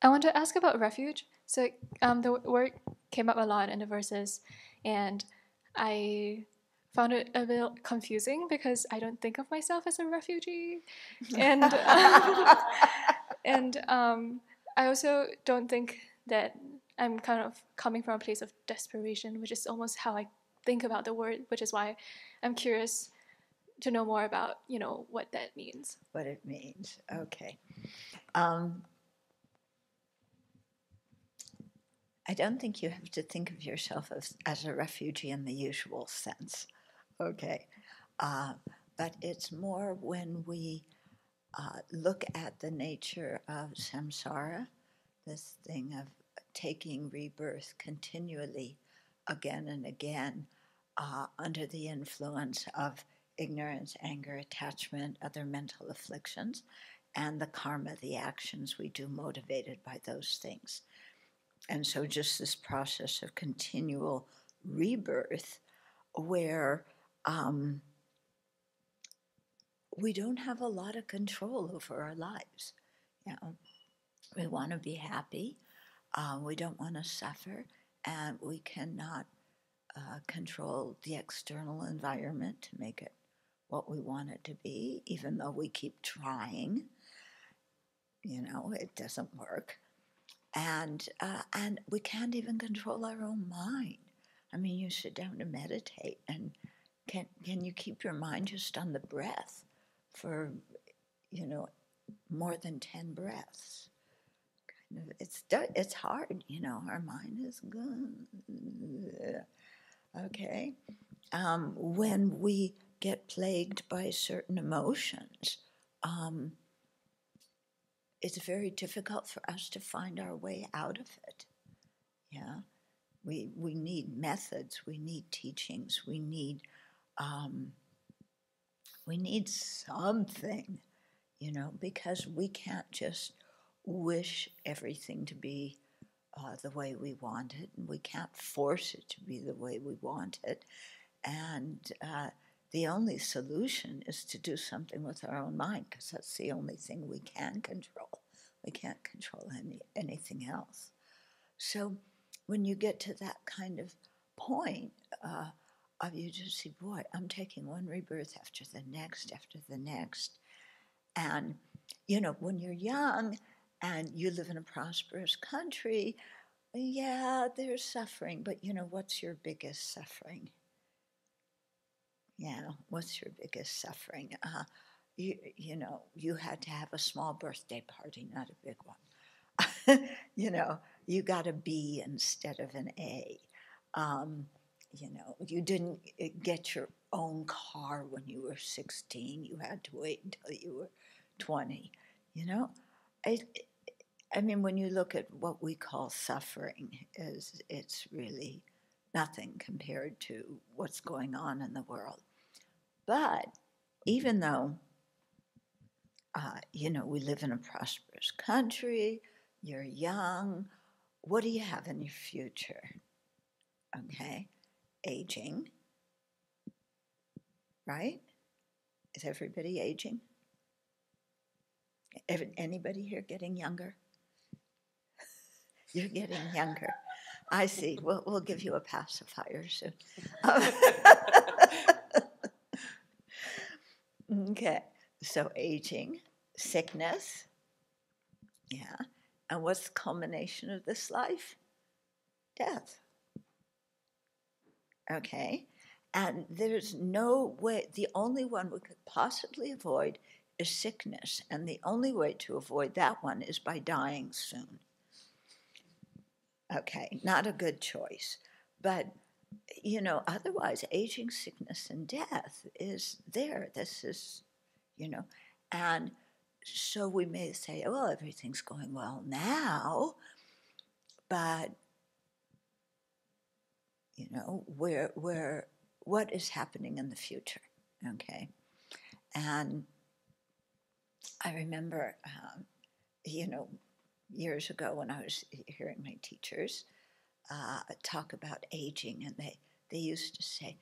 I want to ask about refuge. So the word came up a lot in the verses, and I found it a bit confusing because I don't think of myself as a refugee, and and I also don't think that I'm kind of coming from a place of desperation, which is almost how I think about the word, which is why I'm curious to know more about, what that means. What it means. Okay. I don't think you have to think of yourself as a refugee in the usual sense. Okay. But it's more when we look at the nature of samsara, this thing of taking rebirth continually again and again under the influence of ignorance, anger, attachment, other mental afflictions, and the karma, the actions we do motivated by those things. And so just this process of continual rebirth where we don't have a lot of control over our lives. We want to be happy. We don't want to suffer, and we cannot control the external environment to make it what we want it to be, even though we keep trying. It doesn't work. And we can't even control our own mind. I mean, you sit down to meditate, and can you keep your mind just on the breath for, more than 10 breaths? It's hard, our mind is good. Okay. When we get plagued by certain emotions, it's very difficult for us to find our way out of it. Yeah. We need methods, we need teachings, we need something, because we can't just wish everything to be the way we want it, and we can't force it to be the way we want it. And the only solution is to do something with our own mind, because that's the only thing we can control. We can't control anything else. So when you get to that kind of point of you just see, boy, I'm taking one rebirth after the next, and when you're young and you live in a prosperous country, yeah, there's suffering, but what's your biggest suffering? Yeah, what's your biggest suffering? You had to have a small birthday party, not a big one. You got a B instead of an A. You didn't get your own car when you were 16. You had to wait until you were 20. I mean, when you look at what we call suffering, it's really nothing compared to what's going on in the world. But even though, we live in a prosperous country, you're young, what do you have in your future? Okay, aging, right? Is everybody aging? Anybody here getting younger? You're getting younger. I see. We'll give you a pacifier soon. Okay, so aging, sickness, yeah. And what's the culmination of this life? Death. Okay, and there's no way, the only one we could possibly avoid is sickness, and the only way to avoid that one is by dying soon. Okay, not a good choice. But, otherwise, aging, sickness, and death is there. This is, and so we may say, well, everything's going well now, but, what is happening in the future? Okay. And I remember, years ago when I was hearing my teachers talk about aging, and they used to say,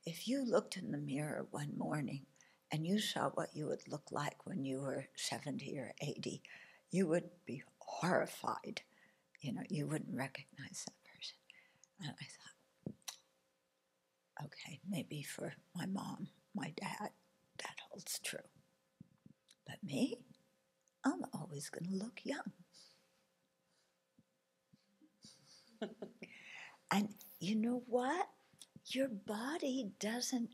if you looked in the mirror one morning and you saw what you would look like when you were 70 or 80, you would be horrified. You wouldn't recognize that person. And I thought, okay, maybe for my mom, my dad, that holds true. But me, I'm always going to look young. And you know what? Your body doesn't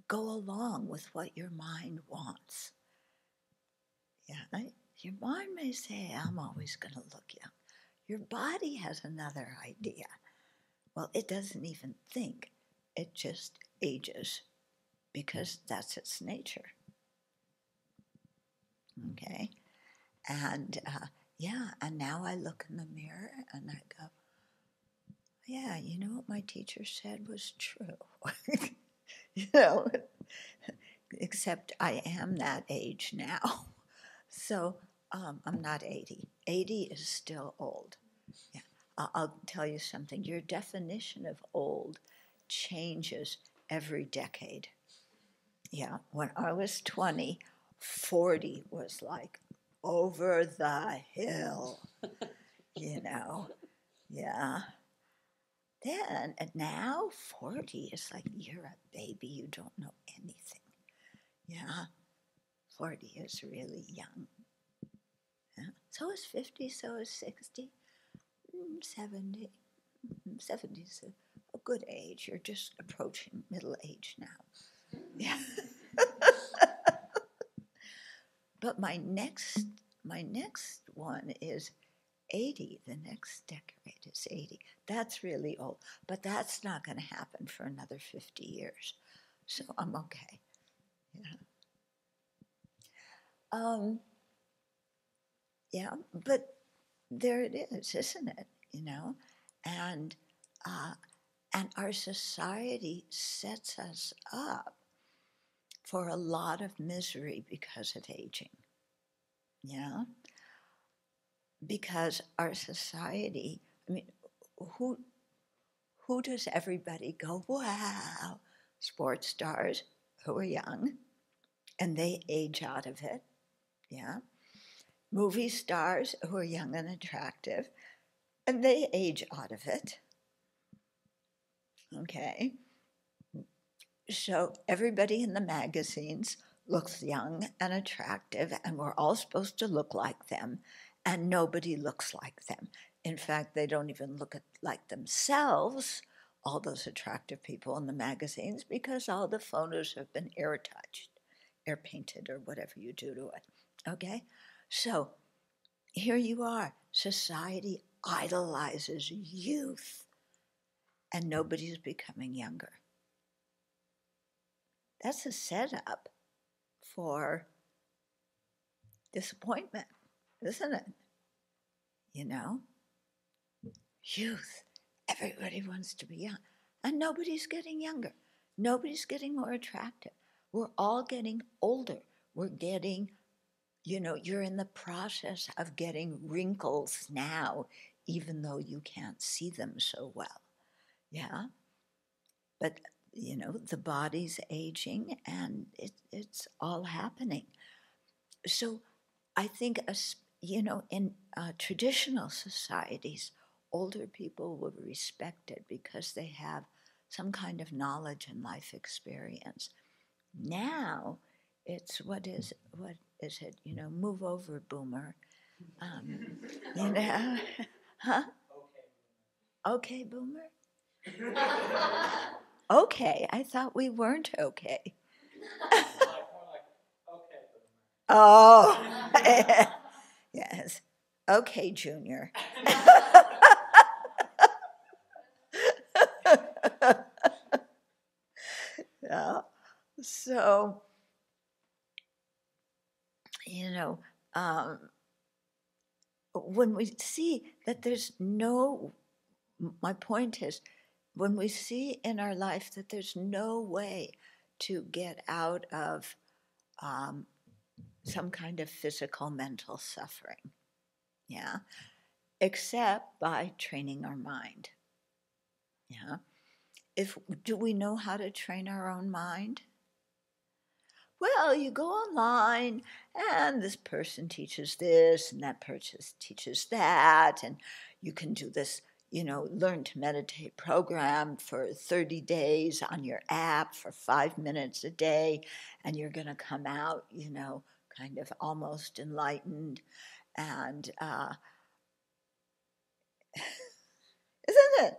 go along with what your mind wants. Yeah, your mind may say, I'm always going to look young. Your body has another idea. Well, it doesn't even think. It just ages because that's its nature. Okay? And and now I look in the mirror and I go, yeah, you know what my teacher said was true. Except I am that age now. So I'm not 80. 80 is still old. Yeah. I'll tell you something. Your definition of old changes every decade. Yeah, when I was 20, 40 was like over the hill, Yeah. Then, and now 40 is like you're a baby, you don't know anything. Yeah, 40 is really young. Yeah. So is 50, so is 60, 70. 70 is a good age. You're just approaching middle age now. Yeah. But my next one is 80. The next decade is 80. That's really old. But that's not going to happen for another 50 years. So I'm okay. Yeah, but there it is, isn't it? And our society sets us up for a lot of misery because of aging. Yeah, because our society. I mean, who does everybody go? Wow, sports stars who are young, and they age out of it. Yeah, movie stars who are young and attractive, and they age out of it. Okay. So everybody in the magazines looks young and attractive, and we're all supposed to look like them, and nobody looks like them. In fact, they don't even look like themselves, all those attractive people in the magazines, because all the photos have been air-touched, air-painted, or whatever you do to it. Okay? So here you are. Society idolizes youth, and nobody's becoming younger. That's a setup for disappointment, isn't it? Youth. Everybody wants to be young. And nobody's getting younger. Nobody's getting more attractive. We're all getting older. We're getting, you're in the process of getting wrinkles now, even though you can't see them so well. Yeah? But, the body's aging and it's all happening. So I think, in traditional societies, older people were respected because they have some kind of knowledge and life experience. Now, it's what is it? Move over, boomer. Huh? Okay, boomer. Okay, I thought we weren't okay. Oh, yes. Okay, Junior. Yeah. So, when we see that my point is, when we see in our life that there's no way to get out of some kind of physical, mental suffering, yeah, except by training our mind. Yeah. Do we know how to train our own mind? Well, you go online and this person teaches this and that person teaches that, and you can do this, learn to meditate program for 30 days on your app for 5 minutes a day, and you're going to come out, kind of almost enlightened. And isn't it?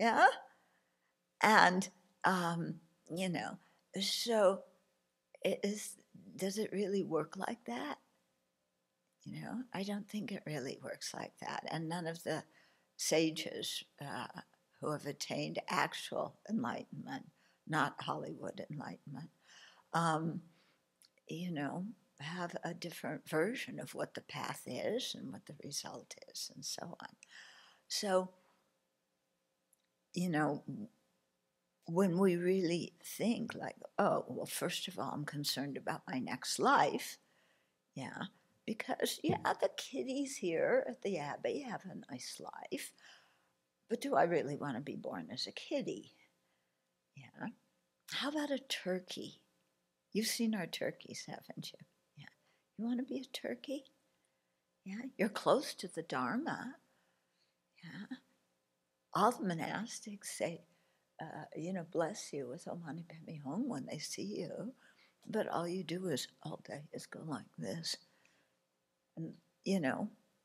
Yeah. And, so does it really work like that? I don't think it really works like that. And none of the sages who have attained actual enlightenment, not Hollywood enlightenment, um, have a different version of what the path is and what the result is and so on. So, when we really think like, oh, well, first of all, I'm concerned about my next life, yeah, because, the kiddies here at the Abbey have a nice life, but do I really want to be born as a kiddie? Yeah. How about a turkey? You've seen our turkeys, haven't you? Yeah. You want to be a turkey? Yeah. You're close to the Dharma. Yeah. All the monastics say, bless you with Om Mani Padme Hum when they see you, but all you do is all day is go like this, and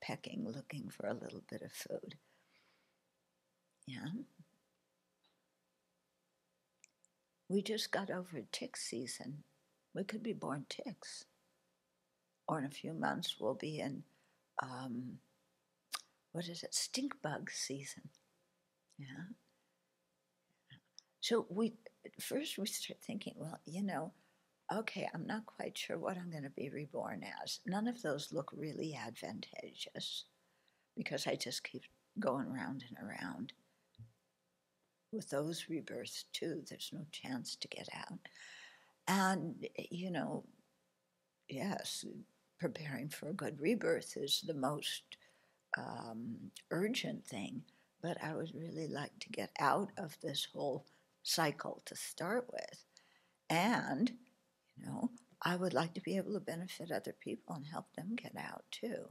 pecking, looking for a little bit of food. Yeah. We just got over tick season. We could be born ticks, or in a few months we'll be in stink bug season. Yeah. So we start thinking, well, okay, I'm not quite sure what I'm going to be reborn as. None of those look really advantageous because I just keep going round and around. With those rebirths too, there's no chance to get out. And, yes, preparing for a good rebirth is the most urgent thing, but I would really like to get out of this whole cycle to start with. And, I would like to be able to benefit other people and help them get out too.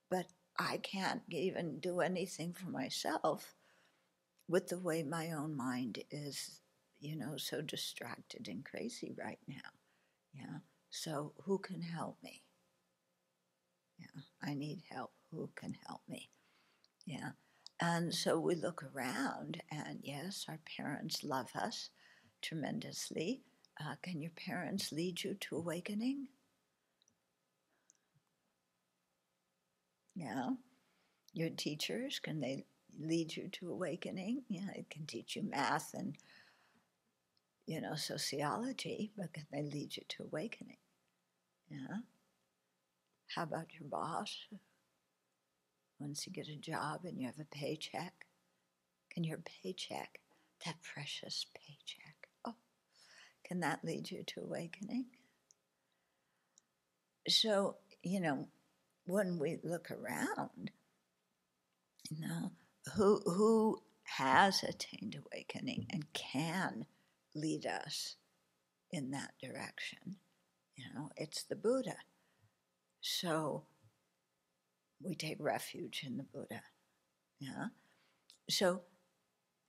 But I can't even do anything for myself with the way my own mind is, so distracted and crazy right now. Yeah. So who can help me? Yeah. I need help. Who can help me? Yeah. And so we look around, and yes, our parents love us tremendously. Can your parents lead you to awakening? Yeah. Your teachers, can they lead you to awakening? Yeah, it can teach you math and, sociology, but can they lead you to awakening? Yeah. How about your boss? Once you get a job and you have a paycheck, can your paycheck, that precious paycheck, can that lead you to awakening? So, when we look around, who has attained awakening and can lead us in that direction? It's the Buddha. So we take refuge in the Buddha. Yeah. So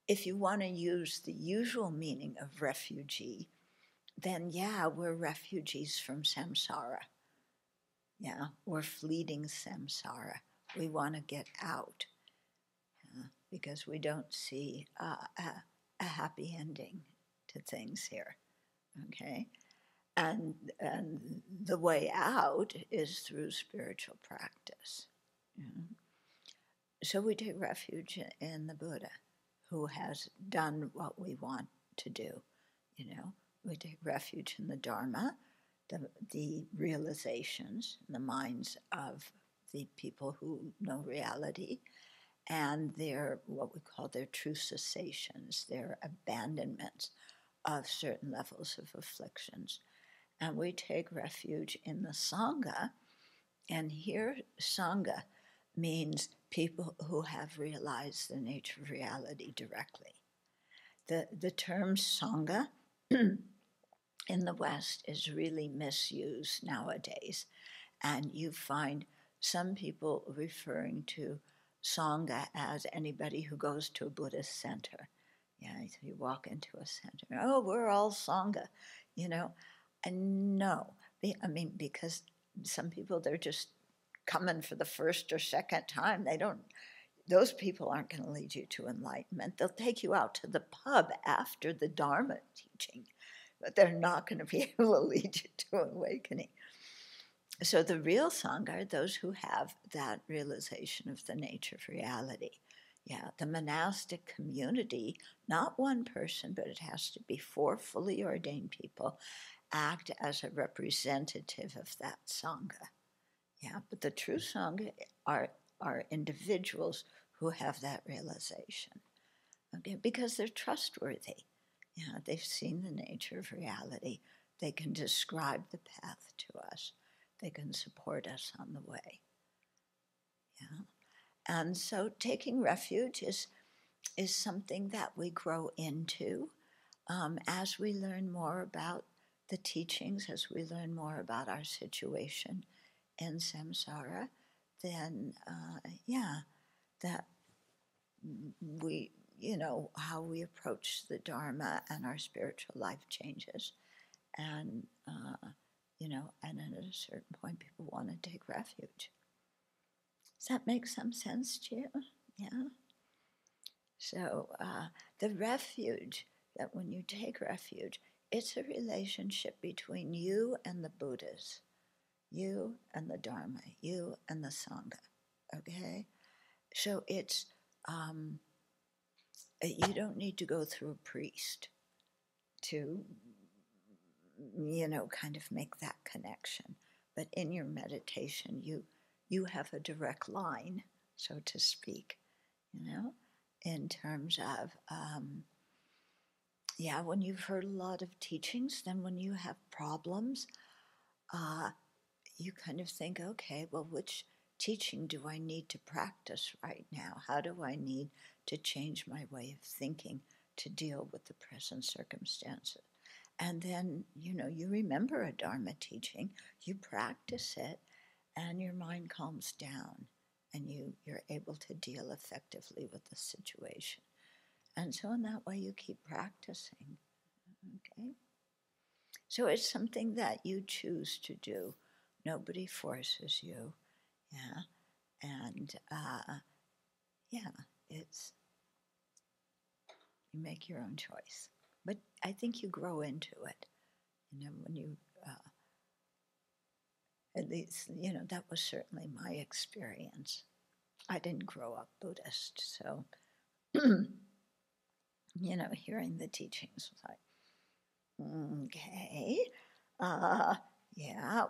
if you want to use the usual meaning of refugee, then we're refugees from samsara. Yeah, we're fleeting samsara. We want to get out because we don't see a happy ending to things here. Okay, and the way out is through spiritual practice. So we take refuge in the Buddha, who has done what we want to do. We take refuge in the Dharma, the realizations, the minds of the people who know reality, and their, what we call their true cessations, their abandonments of certain levels of afflictions. And we take refuge in the Sangha, and here Sangha means people who have realized the nature of reality directly. The term Sangha in the West is really misused nowadays. And you find some people referring to Sangha as anybody who goes to a Buddhist center. Yeah, so you walk into a center, oh, we're all Sangha, you know. And no, I mean, because some people, they're just coming for the first or second time. Those people aren't going to lead you to enlightenment. They'll take you out to the pub after the Dharma teaching, but they're not going to be able to lead you to awakening. So the real Sangha are those who have that realization of the nature of reality. Yeah, the monastic community, not one person, but it has to be 4 fully ordained people, act as a representative of that Sangha. Yeah, but the true Sangha are individuals who have that realization. Okay, because they're trustworthy. Yeah, they've seen the nature of reality. They can describe the path to us. They can support us on the way. Yeah. And so taking refuge is something that we grow into as we learn more about the teachings, as we learn more about our situation in samsara, then, that we, how we approach the Dharma and our spiritual life changes. And, and then at a certain point, people want to take refuge. Does that make some sense to you? Yeah. So the refuge, that when you take refuge, it's a relationship between you and the Buddhas, you and the Dharma, you and the Sangha, okay? So it's, you don't need to go through a priest to, kind of make that connection. But in your meditation, you have a direct line, so to speak, in terms of, when you've heard a lot of teachings, then when you have problems, you kind of think, okay, well, which teaching do I need to practice right now? How do I need to change my way of thinking to deal with the present circumstances? And then, you remember a Dharma teaching, you practice it, and your mind calms down, and you're able to deal effectively with the situation. And so in that way, you keep practicing, okay? So it's something that you choose to do. Nobody forces you, yeah? And, it's, you make your own choice. But I think you grow into it, when you, at least, that was certainly my experience. I didn't grow up Buddhist, so, hearing the teachings was like, okay,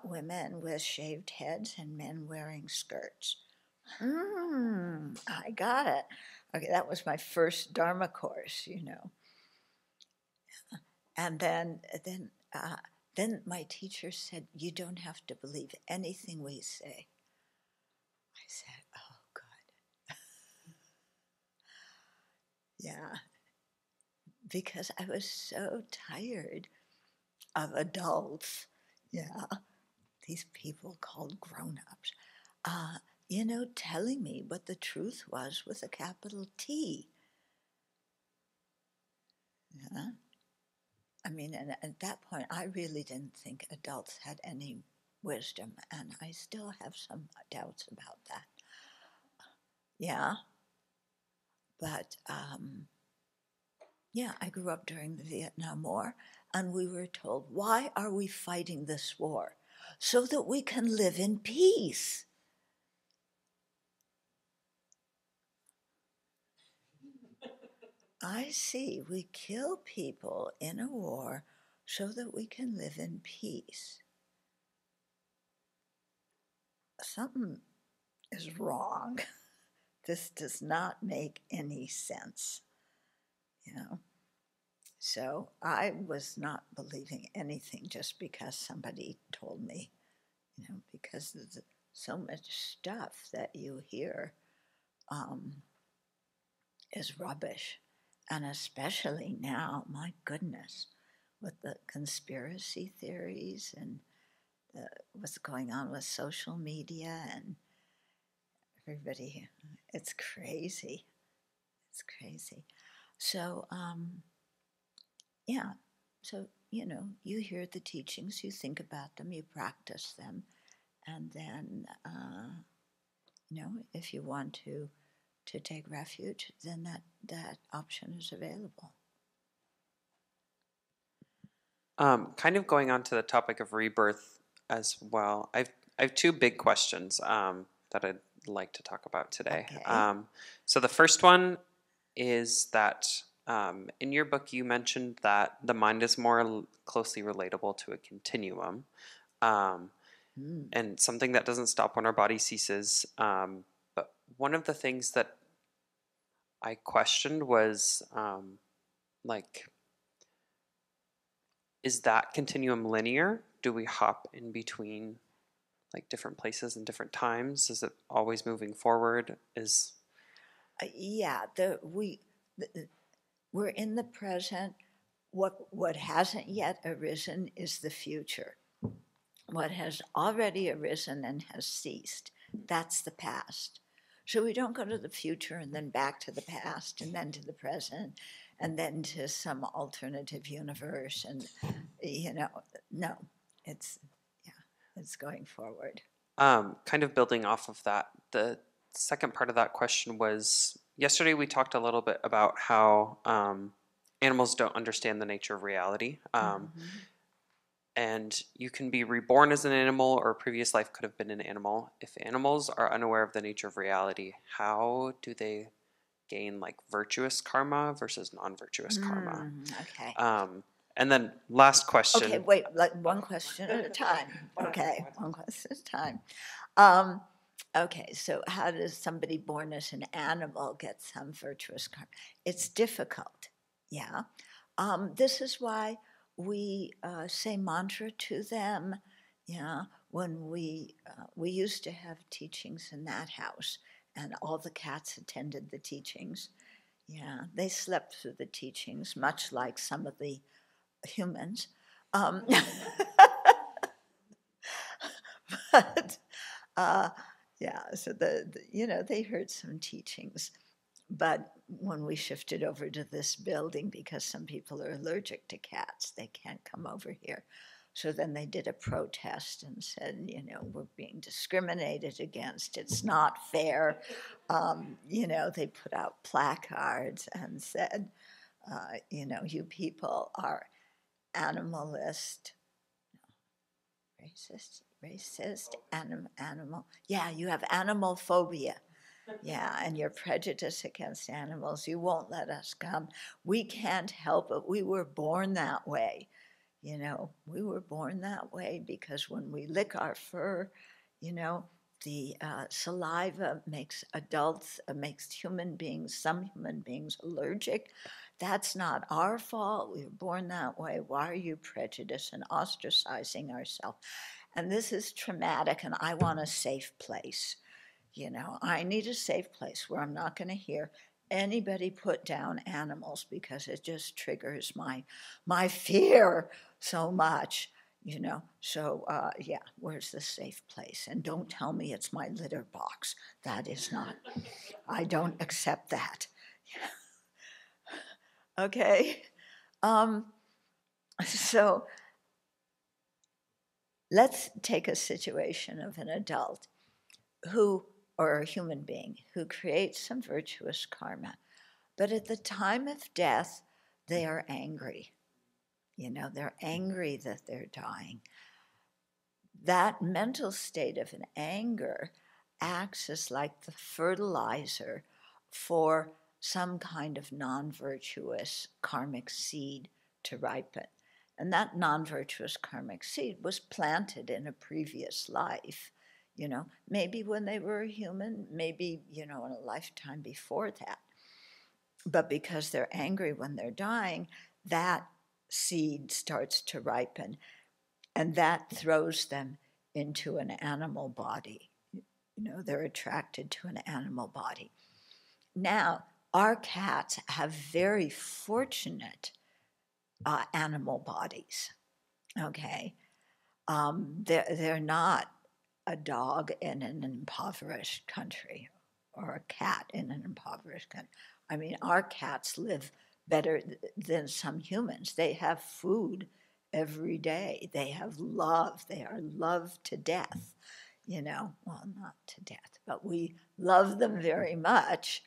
women with shaved heads and men wearing skirts. I got it. Okay, that was my first Dharma course, And then my teacher said, you don't have to believe anything we say. I said, oh, God. Yeah, because I was so tired of adults, these people called grown-ups, telling me what the truth was with a capital T. Yeah. I mean, and at that point, I really didn't think adults had any wisdom, and I still have some doubts about that. Yeah. But, I grew up during the Vietnam War, and we were told, why are we fighting this war? So that we can live in peace. I see. We kill people in a war so that we can live in peace. Something is wrong. This does not make any sense, So I was not believing anything just because somebody told me, because there's so much stuff that you hear is rubbish. And especially now, my goodness, with the conspiracy theories and what's going on with social media and everybody. It's crazy. It's crazy. So, yeah. So, you hear the teachings, you think about them, you practice them, and then, if you want to take refuge, then that option is available. Kind of going on to the topic of rebirth as well. I have two big questions that I'd like to talk about today. Okay. So the first one is that in your book you mentioned that the mind is more closely relatable to a continuum, and something that doesn't stop when our body ceases. But one of the things that I questioned was like, is that continuum linear? Do we hop in between like different places and different times? Is it always moving forward? Yeah, we're in the present. What hasn't yet arisen is the future. What has already arisen and has ceased, that's the past. So we don't go to the future and then back to the past and then to the present and then to some alternative universe. And, no, it's going forward. Kind of building off of that, the second part of that question was, yesterday we talked a little bit about how animals don't understand the nature of reality. And you can be reborn as an animal, or a previous life could have been an animal. If animals are unaware of the nature of reality, how do they gain like virtuous karma versus non-virtuous karma? Okay. And then last question. Okay, wait, like one question at a time. Okay, one question at a time. Okay, so how does somebody born as an animal get some virtuous karma? It's difficult, yeah. This is why we say mantra to them. Yeah, when we used to have teachings in that house, and all the cats attended the teachings. Yeah, they slept through the teachings, much like some of the humans. But yeah, so they heard some teachings. But when we shifted over to this building, because some people are allergic to cats, they can't come over here. So then they did a protest and said, we're being discriminated against. It's not fair. They put out placards and said, you people are animalist, racist, animal. Yeah, you have animal phobia. Yeah, and your prejudice against animals. You won't let us come. We can't help it. We were born that way. We were born that way because when we lick our fur, the saliva makes some human beings allergic. That's not our fault. We were born that way. Why are you prejudiced and ostracizing ourselves? And this is traumatic, and I want a safe place. I need a safe place where I'm not going to hear anybody put down animals because it just triggers my fear so much. So yeah, where's the safe place? And don't tell me it's my litter box. That is not. I don't accept that. Okay. So let's take a situation of an adult or a human being who creates some virtuous karma, but at the time of death, they are angry. They're angry that they're dying. That mental state of an anger acts as like the fertilizer for some kind of non-virtuous karmic seed to ripen. And that non-virtuous karmic seed was planted in a previous life, maybe when they were a human, maybe, in a lifetime before that. But because they're angry when they're dying, that seed starts to ripen, and that throws them into an animal body. They're attracted to an animal body. Now, our cats have very fortunate animal bodies. Okay, they're not a dog in an impoverished country or a cat in an impoverished country. I mean, our cats live better than some humans. They have food every day. They have love. They are loved to death. Well, not to death, but we love them very much.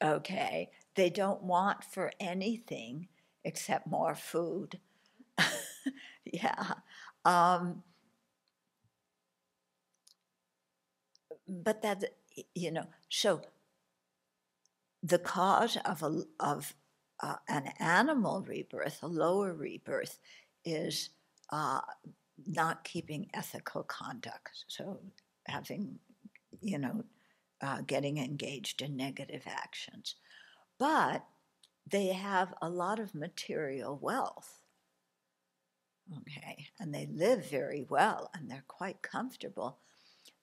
Okay, they don't want for anything except more food. Yeah. Um, but that, so the cause of an animal rebirth, a lower rebirth, is not keeping ethical conduct. So having, getting engaged in negative actions. But they have a lot of material wealth. Okay, and they live very well and they're quite comfortable.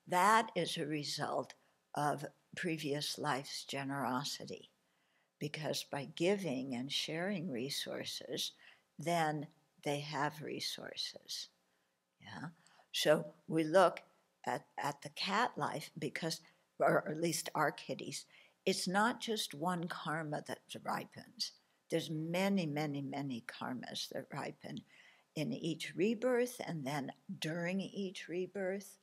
That is a result of previous life's generosity, because by giving and sharing resources, then they have resources. Yeah. So we look at the cat life because, or at least our kitties, it's not just one karma that ripens. There's many, many, many karmas that ripen in each rebirth and then during each rebirth.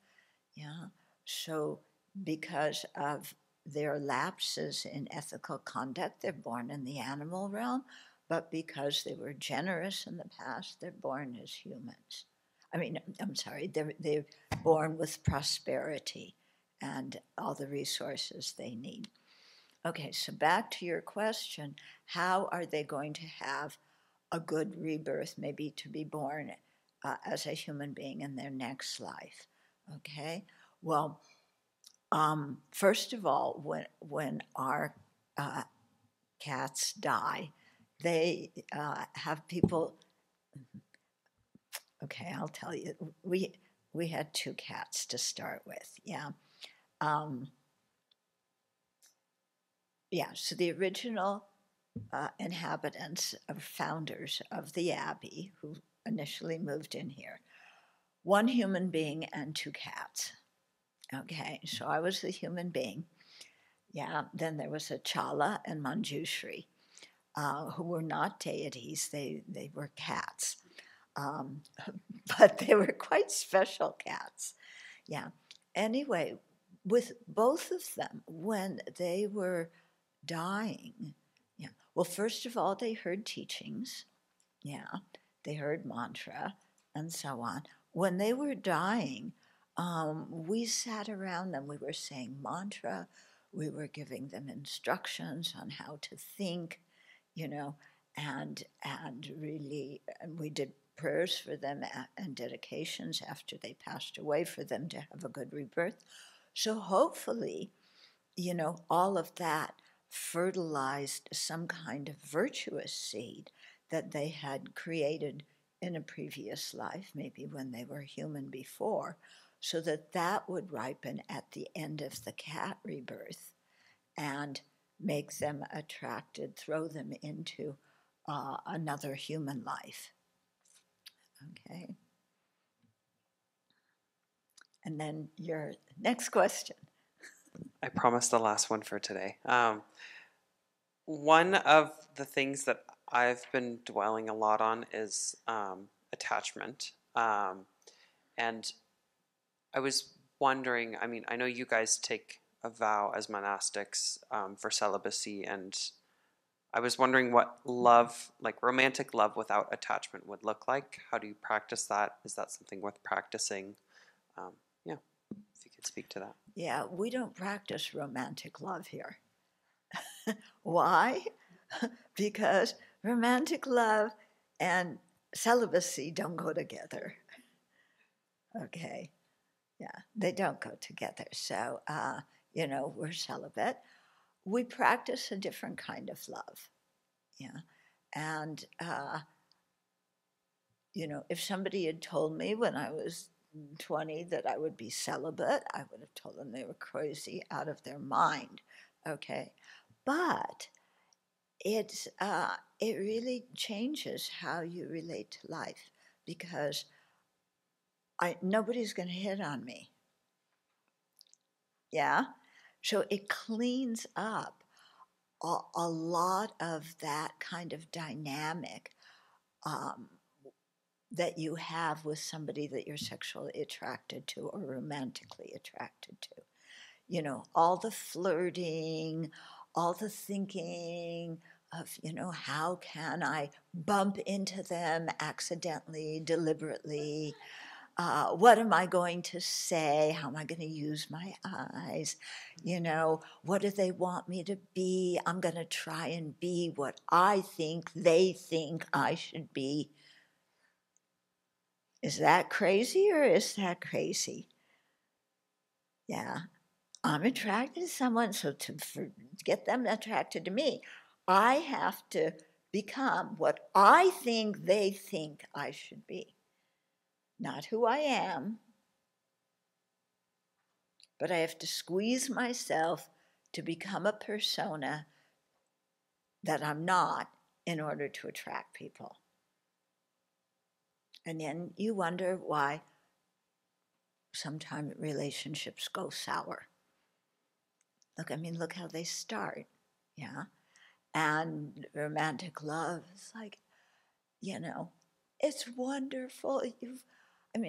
Yeah. So because of their lapses in ethical conduct, they're born in the animal realm, but because they were generous in the past, they're born as humans. I'm sorry, they're born with prosperity and all the resources they need. Okay, so back to your question, how are they going to have a good rebirth, maybe to be born as a human being in their next life? Okay, well, first of all, when our cats die, they have people. Okay, I'll tell you. We had 2 cats to start with. Yeah, yeah. So the original inhabitants or founders of the Abbey, who initially moved in here, 1 human being and 2 cats. Okay, so I was the human being. Yeah, then there was a Chala and Manjushri, who were not deities, they were cats. Um, but they were quite special cats. Yeah. Anyway, with both of them, when they were dying, yeah. Well, first of all, they heard teachings. Yeah. They heard mantra and so on. When they were dying, we sat around them. We were saying mantra. We were giving them instructions on how to think, and really, and we did prayers for them and dedications after they passed away for them to have a good rebirth. So hopefully, all of that fertilized some kind of virtuous seed that they had created in a previous life, maybe when they were human before, so that would ripen at the end of the cat rebirth and make them attracted, throw them into another human life. Okay. And then your next question. I promised the last one for today. One of the things that I've been dwelling a lot on is attachment. And I was wondering, I know you guys take a vow as monastics for celibacy, and I was wondering what love, like romantic love without attachment, would look like. How do you practice that? Is that something worth practicing? Yeah, if you could speak to that. Yeah, we don't practice romantic love here. Why? Because romantic love and celibacy don't go together. Okay, yeah, they don't go together. So, we're celibate. We practice a different kind of love. Yeah, and if somebody had told me when I was 20 that I would be celibate, I would have told them they were crazy, out of their mind. Okay, but it really changes how you relate to life, because nobody's going to hit on me. Yeah? So it cleans up a lot of that kind of dynamic that you have with somebody that you're sexually attracted to or romantically attracted to. You know, all the flirting, all the thinking of, how can I bump into them accidentally, deliberately? What am I going to say? How am I going to use my eyes? What do they want me to be? I'm going to try and be what I think they think I should be. Is that crazy or is that crazy? Yeah. I'm attracted to someone, so to get them attracted to me, I have to become what I think they think I should be. Not who I am, but I have to squeeze myself to become a persona that I'm not in order to attract people. And then you wonder why sometimes relationships go sour. Look how they start, yeah? And romantic love is like, it's wonderful.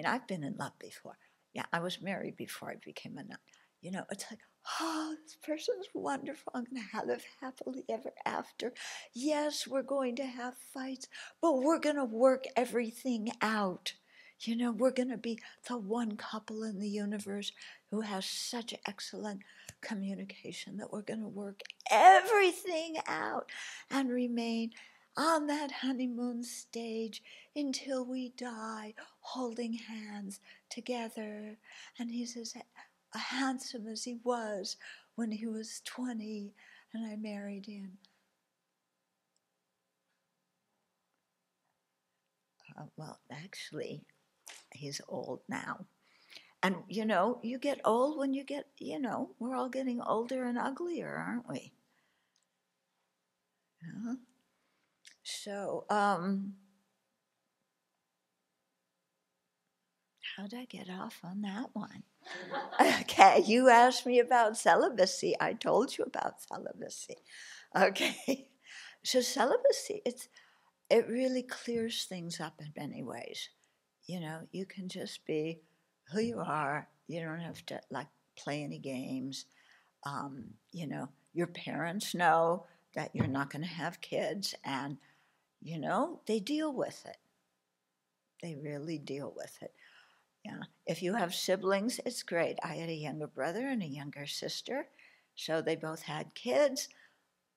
I've been in love before. Yeah, I was married before I became a nun. It's like, oh, this person's wonderful. I'm going to live happily ever after. Yes, we're going to have fights, but we're going to work everything out. We're going to be the one couple in the universe who has such excellent communication that we're going to work everything out and remain on that honeymoon stage until we die, holding hands together. And he's as handsome as he was when he was 20 and I married him. Well, actually, he's old now. And, you get old when you get, we're all getting older and uglier, aren't we? Yeah. So, how did I get off on that one? Okay, you asked me about celibacy. I told you about celibacy. Okay, so celibacy, it really clears things up in many ways. You can just be who you are. You don't have to play any games. Your parents know that you're not going to have kids, and they deal with it. They really deal with it. Yeah. If you have siblings, it's great. I had a younger brother and a younger sister, so they both had kids.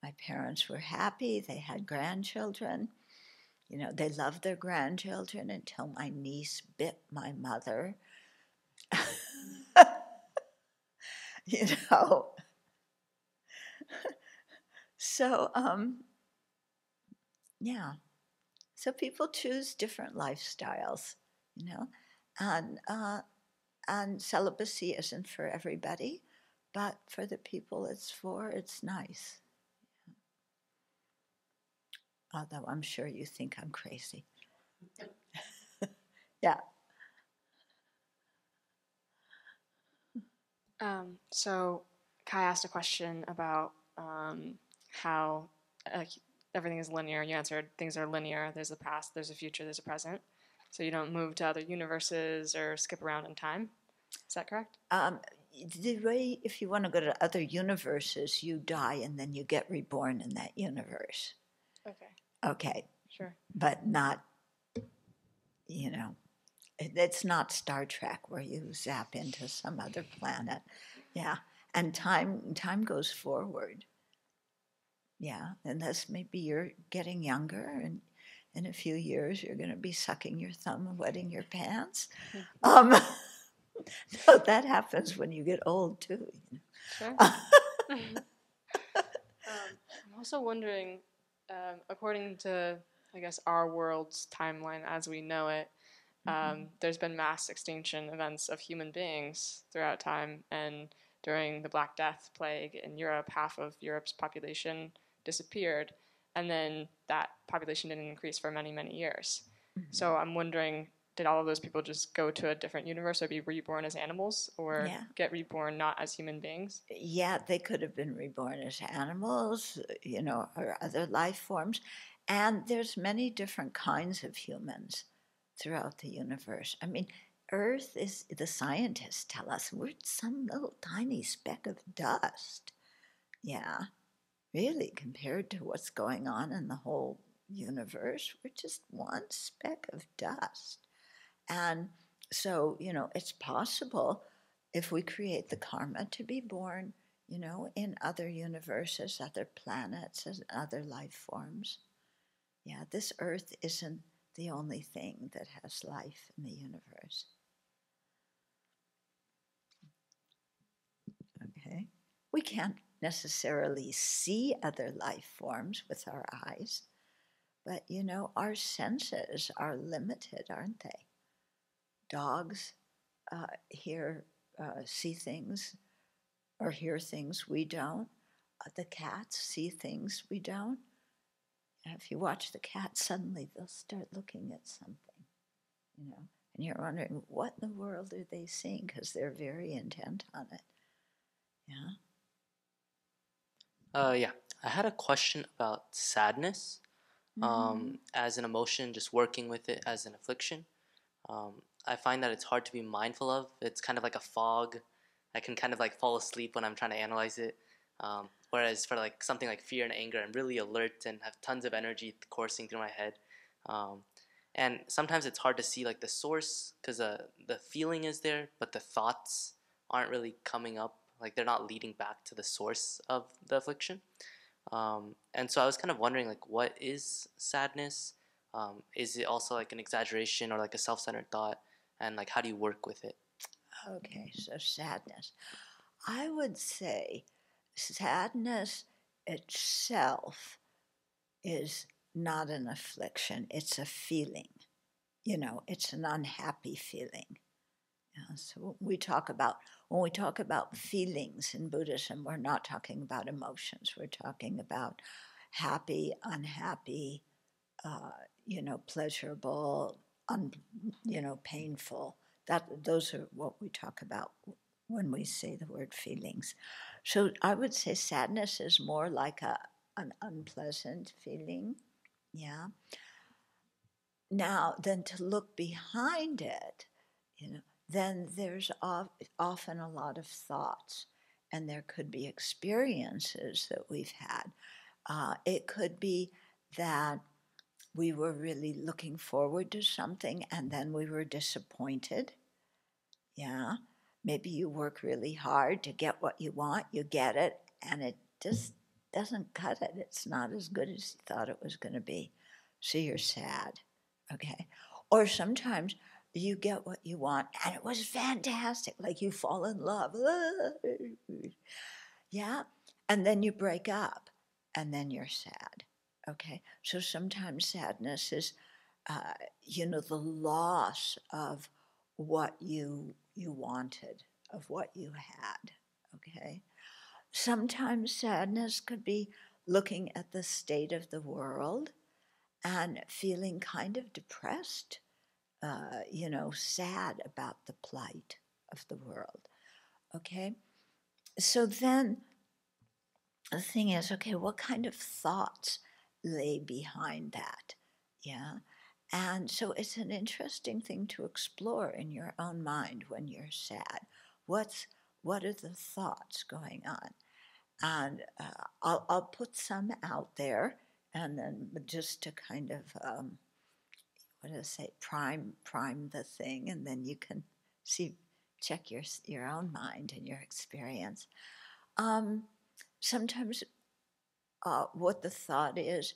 My parents were happy. They had grandchildren. They loved their grandchildren until my niece bit my mother. So, yeah. So people choose different lifestyles, and celibacy isn't for everybody, but for the people it's nice. Although I'm sure you think I'm crazy. Yeah. So Kai asked a question about how everything is linear. You answered things are linear. There's a past, there's a future, there's a present. So you don't move to other universes or skip around in time. Is that correct? The way, if you want to go to other universes, you die and then you get reborn in that universe. Okay. Sure. But not, it's not Star Trek where you zap into some other planet. Yeah. And time goes forward. Yeah. Unless maybe you're getting younger and in a few years you're going to be sucking your thumb and wetting your pants. No, that happens when you get old too. Sure. I'm also wondering, according to, I guess, our world's timeline as we know it, there's been mass extinction events of human beings throughout time, and during the Black Death plague in Europe, half of Europe's population disappeared. and then that population didn't increase for many, many years. Mm-hmm. So I'm wondering, did all of those people just go to a different universe or be reborn as animals, or get reborn not as human beings? Yeah, they could have been reborn as animals, or other life forms. And there's many different kinds of humans throughout the universe. I mean, Earth is, the scientists tell us, we're some little tiny speck of dust. Yeah, really, compared to what's going on in the whole universe, we're just one speck of dust. And so, it's possible if we create the karma to be born, in other universes, other planets, and other life forms. Yeah, this earth isn't the only thing that has life in the universe. Okay? We can't necessarily see other life forms with our eyes, but our senses are limited, aren't they? Dogs see things or hear things we don't. The cats see things we don't. And if you watch the cat, suddenly they'll start looking at something, and you're wondering, what in the world are they seeing? Because they're very intent on it. Yeah. Yeah, I had a question about sadness as an emotion, just working with it as an affliction. I find that it's hard to be mindful of. It's kind of like a fog. I can kind of like fall asleep when I'm trying to analyze it. Whereas for like something like fear and anger, I'm really alert and have tons of energy coursing through my head. And sometimes it's hard to see like the source because the feeling is there, but the thoughts aren't really coming up. Like they're not leading back to the source of the affliction. And so I was kind of wondering, like, what is sadness? Is it also like an exaggeration or like a self-centered thought? And like, how do you work with it? Okay, so sadness. I would say sadness itself is not an affliction. It's a feeling. It's an unhappy feeling. So when we talk about feelings in Buddhism, we're not talking about emotions. We're talking about happy, unhappy, pleasurable, painful. Those are what we talk about when we say the word feelings. So I would say sadness is more like an unpleasant feeling. Yeah. Now, then to look behind it, then there's often a lot of thoughts, and there could be experiences that we've had. It could be that we were really looking forward to something and then we were disappointed. Yeah. Maybe you work really hard to get what you want, you get it, and it just doesn't cut it. It's not as good as you thought it was going to be. So you're sad. Okay. Or sometimes you get what you want and it was fantastic, like you fall in love. Yeah. And then you break up and then you're sad. Okay. So sometimes sadness is, the loss of what you wanted, of what you had. Okay. Sometimes sadness could be looking at the state of the world and feeling kind of depressed, sad about the plight of the world. Okay? So then the thing is, okay, what kind of thoughts lay behind that? Yeah? And so it's an interesting thing to explore in your own mind when you're sad. What are the thoughts going on? And I'll put some out there, and then just to kind of prime the thing, and then you can check your own mind and your experience. Sometimes what the thought is,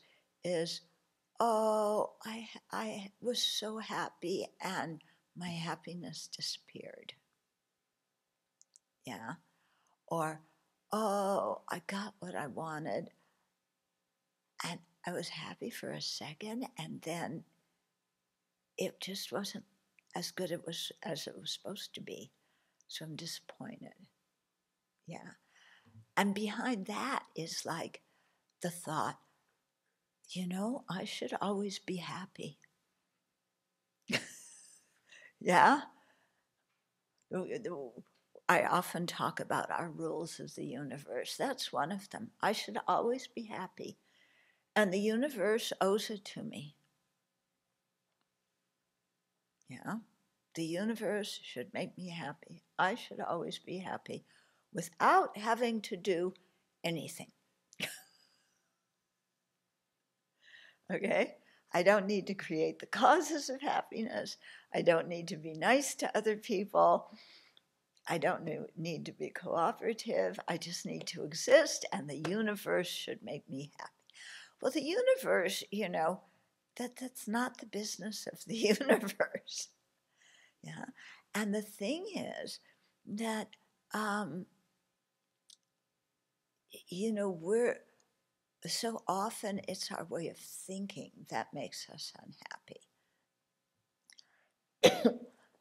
oh, I was so happy and my happiness disappeared. Yeah. Or, oh, I got what I wanted and I was happy for a second, and then it just wasn't as good as it was supposed to be. So I'm disappointed. Yeah. And behind that is like the thought, I should always be happy. Yeah? I often talk about our rules of the universe. That's one of them. I should always be happy. And the universe owes it to me. Yeah? The universe should make me happy. I should always be happy without having to do anything. Okay? I don't need to create the causes of happiness. I don't need to be nice to other people. I don't need to be cooperative. I just need to exist, and the universe should make me happy. Well, the universe, that's not the business of the universe. Yeah. And the thing is that, we're so often it's our way of thinking that makes us unhappy.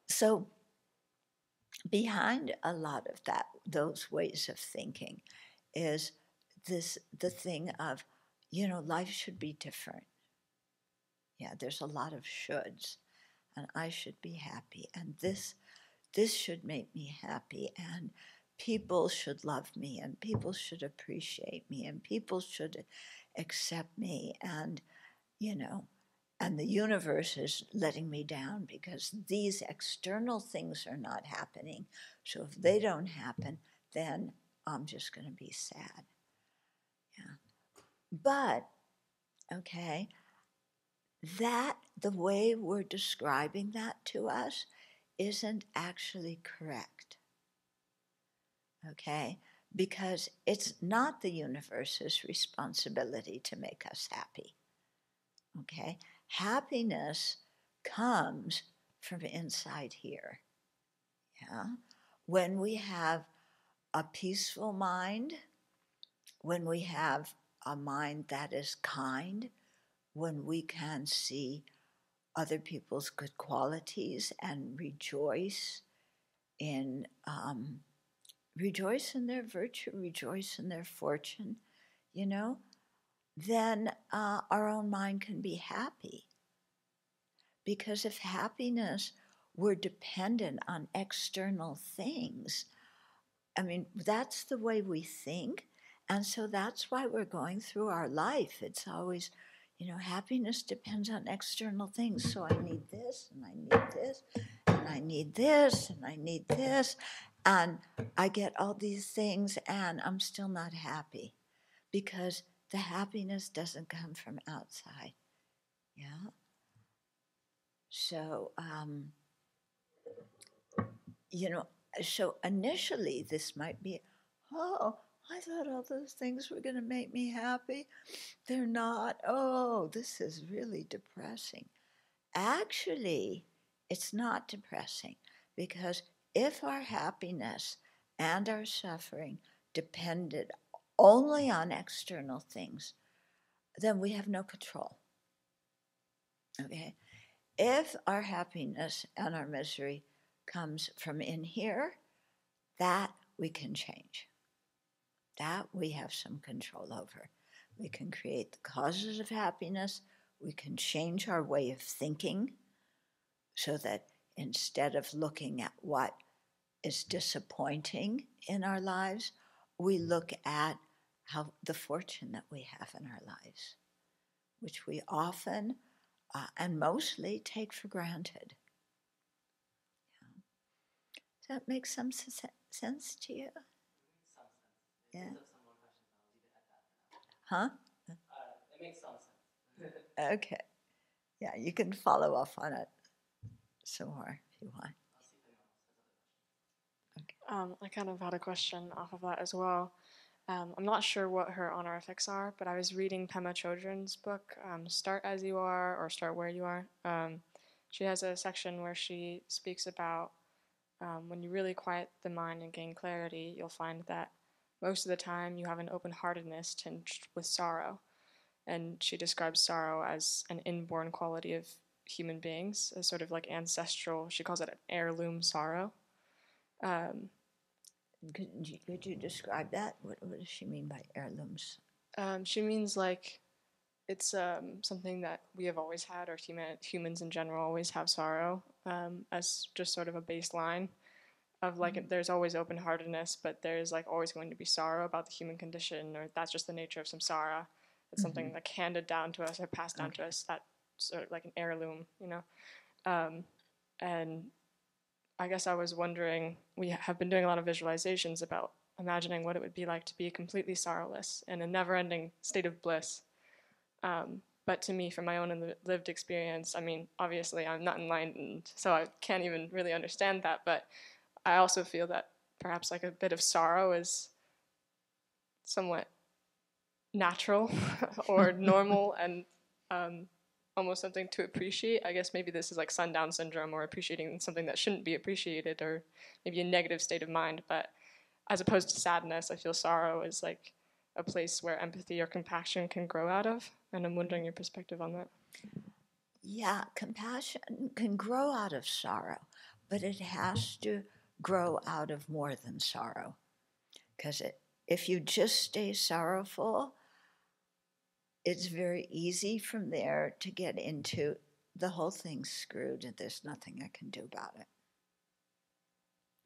So behind a lot of those ways of thinking is the thing of, life should be different. Yeah, there's a lot of shoulds, and I should be happy, and this should make me happy, and people should love me, and people should appreciate me, and people should accept me, and and the universe is letting me down because these external things are not happening. So if they don't happen, then I'm just going to be sad. Yeah. But, okay, that the way we're describing that to us isn't actually correct. Okay? Because it's not the universe's responsibility to make us happy. Okay? Happiness comes from inside here. Yeah? When we have a peaceful mind, when we have a mind that is kind, when we can see other people's good qualities and rejoice in their virtue, rejoice in their fortune, then our own mind can be happy. Because if happiness were dependent on external things, that's the way we think. And so that's why we're going through our life. It's always, happiness depends on external things. So I need this, and I need this, and I need this, and I need this. And I get all these things, and I'm still not happy because the happiness doesn't come from outside. Yeah? So, so initially this might be, oh, I thought all those things were going to make me happy. They're not. Oh, this is really depressing. Actually, it's not depressing because if our happiness and our suffering depended only on external things, then we have no control. Okay? If our happiness and our misery comes from in here, that we can change. That we have some control over. We can create the causes of happiness. We can change our way of thinking so that instead of looking at what is disappointing in our lives, we look at how the fortune that we have in our lives, which we often and mostly take for granted. Does that make some sense to you? Yeah. Huh? It makes some sense. Okay. Yeah, you can follow up on it some more if you want. I kind of had a question off of that as well. I'm not sure what her honorifics are, but I was reading Pema Chodron's book, Start As You Are or Start Where You Are. She has a section where she speaks about when you really quiet the mind and gain clarity, you'll find that most of the time you have an open-heartedness tinged with sorrow. And she describes sorrow as an inborn quality of human beings, a sort of like ancestral, she calls it an heirloom sorrow. Could you describe that? What does she mean by heirlooms? She means like it's something that we have always had, or humans in general always have sorrow as just sort of a baseline of like there's always open-heartedness, but there's like always going to be sorrow about the human condition, or that's just the nature of samsara. It's something like handed down to us or passed down to us, that sort of like an heirloom, you know. And I guess I was wondering, we have been doing a lot of visualizations about imagining what it would be like to be completely sorrowless in a never-ending state of bliss. But to me, from my own lived experience, I mean, obviously I'm not enlightened, so I can't even really understand that, but I also feel that perhaps like a bit of sorrow is somewhat natural or normal and almost something to appreciate. I guess maybe this is like sundown syndrome, or appreciating something that shouldn't be appreciated, or maybe a negative state of mind. But as opposed to sadness, I feel sorrow is like a place where empathy or compassion can grow out of. And I'm wondering your perspective on that. Yeah, compassion can grow out of sorrow, but it has to grow out of more than sorrow. Because if you just stay sorrowful, it's very easy from there to get into the whole thing's screwed and there's nothing I can do about it.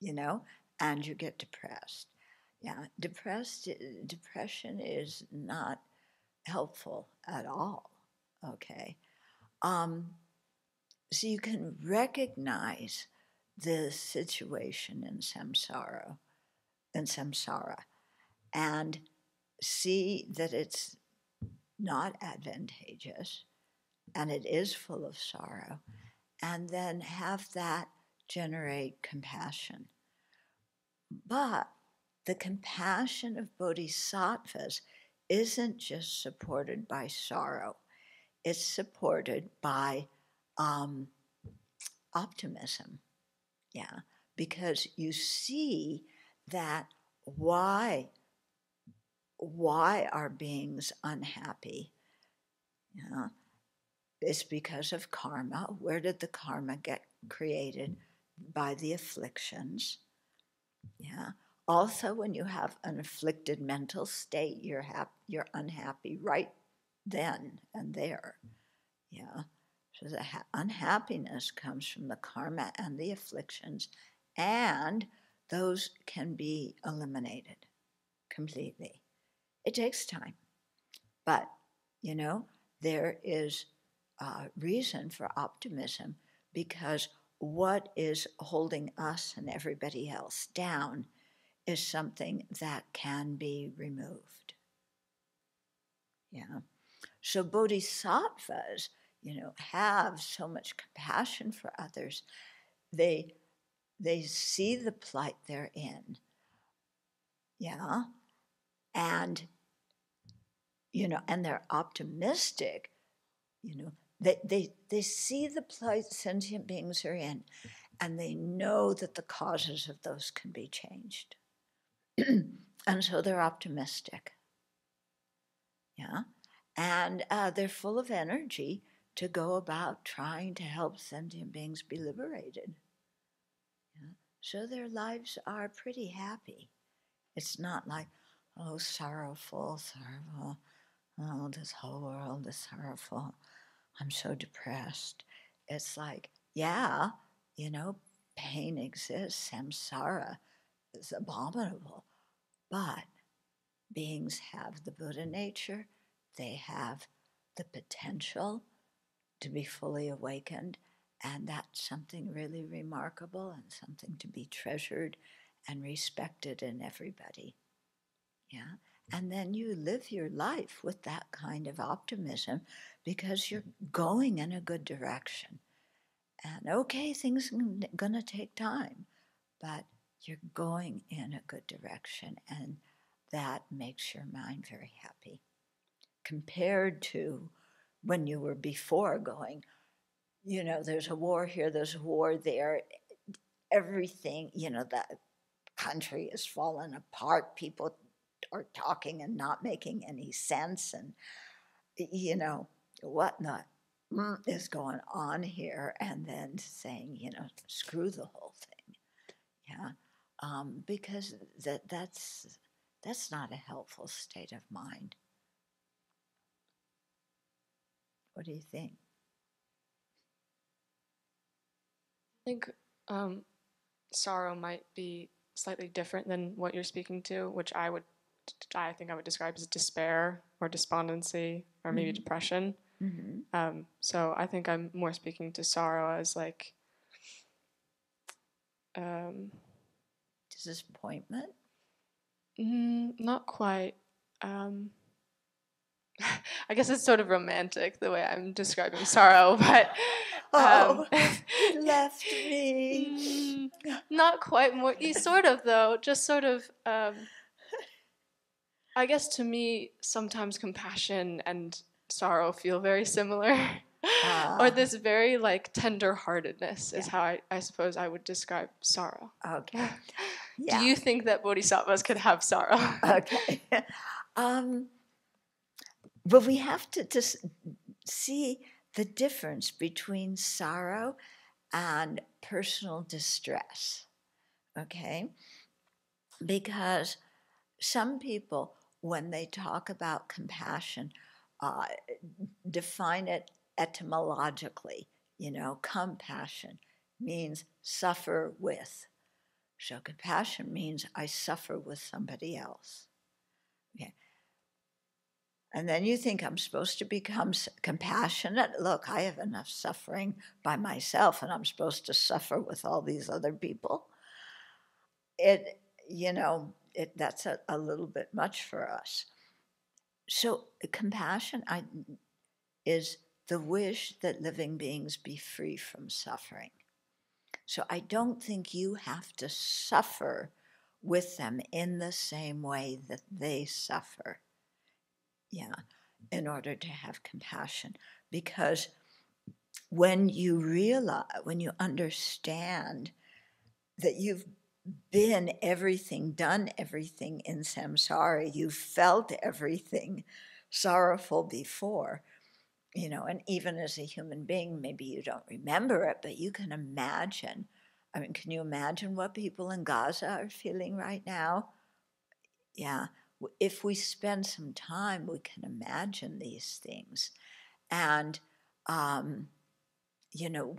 You know? And you get depressed. Yeah, depression is not helpful at all. Okay. So you can recognize the situation in samsara, and see that it's not advantageous and it is full of sorrow, and then have that generate compassion. But the compassion of bodhisattvas isn't just supported by sorrow, it's supported by optimism. Yeah, because you see that why are beings unhappy? Yeah, it's because of karma. Where did the karma get created? By the afflictions. Yeah. Also, when you have an afflicted mental state, you're unhappy right then and there. Yeah. So the unhappiness comes from the karma and the afflictions, and those can be eliminated completely. It takes time, but there is reason for optimism, because what is holding us and everybody else down is something that can be removed. Yeah. So bodhisattvas, have so much compassion for others. They see the plight they're in. Yeah. And and they're optimistic. They see the plight sentient beings are in, and they know that the causes of those can be changed. And so they're optimistic. Yeah. And they're full of energy to go about trying to help sentient beings be liberated. Yeah. So their lives are pretty happy. It's not like, oh, sorrowful, oh, this whole world is sorrowful, I'm so depressed. It's like, yeah, pain exists, samsara is abominable, but beings have the Buddha nature, they have the potential to be fully awakened, and that's something really remarkable and something to be treasured and respected in everybody. Yeah. And then you live your life with that kind of optimism, because you're going in a good direction. And okay, things are going to take time, but you're going in a good direction, and that makes your mind very happy. Compared to when you were before going, there's a war here, there's a war there, everything, the country is falling apart, people are talking and not making any sense, and what not is going on here, and then saying, screw the whole thing. Yeah. Because that's not a helpful state of mind. What do you think? I think sorrow might be slightly different than what you're speaking to, which I think I would describe as despair or despondency or maybe depression. Mm-hmm. So I think I'm more speaking to sorrow as like Disappointment? not quite. I guess it's sort of romantic the way I'm describing sorrow, but You left me. Not quite. More, sort of though. Just sort of. I guess to me, sometimes compassion and sorrow feel very similar, or this very like tender-heartedness is how I suppose I would describe sorrow. Okay. Do you think that bodhisattvas could have sorrow? Okay. But we have to just see the difference between sorrow and personal distress, okay? Because some people, when they talk about compassion, define it etymologically. Compassion means suffer with. So compassion means I suffer with somebody else. Okay. And then you think I'm supposed to become compassionate? Look, I have enough suffering by myself, and I'm supposed to suffer with all these other people. That's a little bit much for us. So compassion is the wish that living beings be free from suffering. So I don't think you have to suffer with them in the same way that they suffer. In order to have compassion. Because when you understand that you've been everything, done everything in samsara, you've felt everything sorrowful before, and even as a human being, maybe you don't remember it, but you can imagine. I mean, can you imagine what people in Gaza are feeling right now? Yeah. If we spend some time, we can imagine these things. And,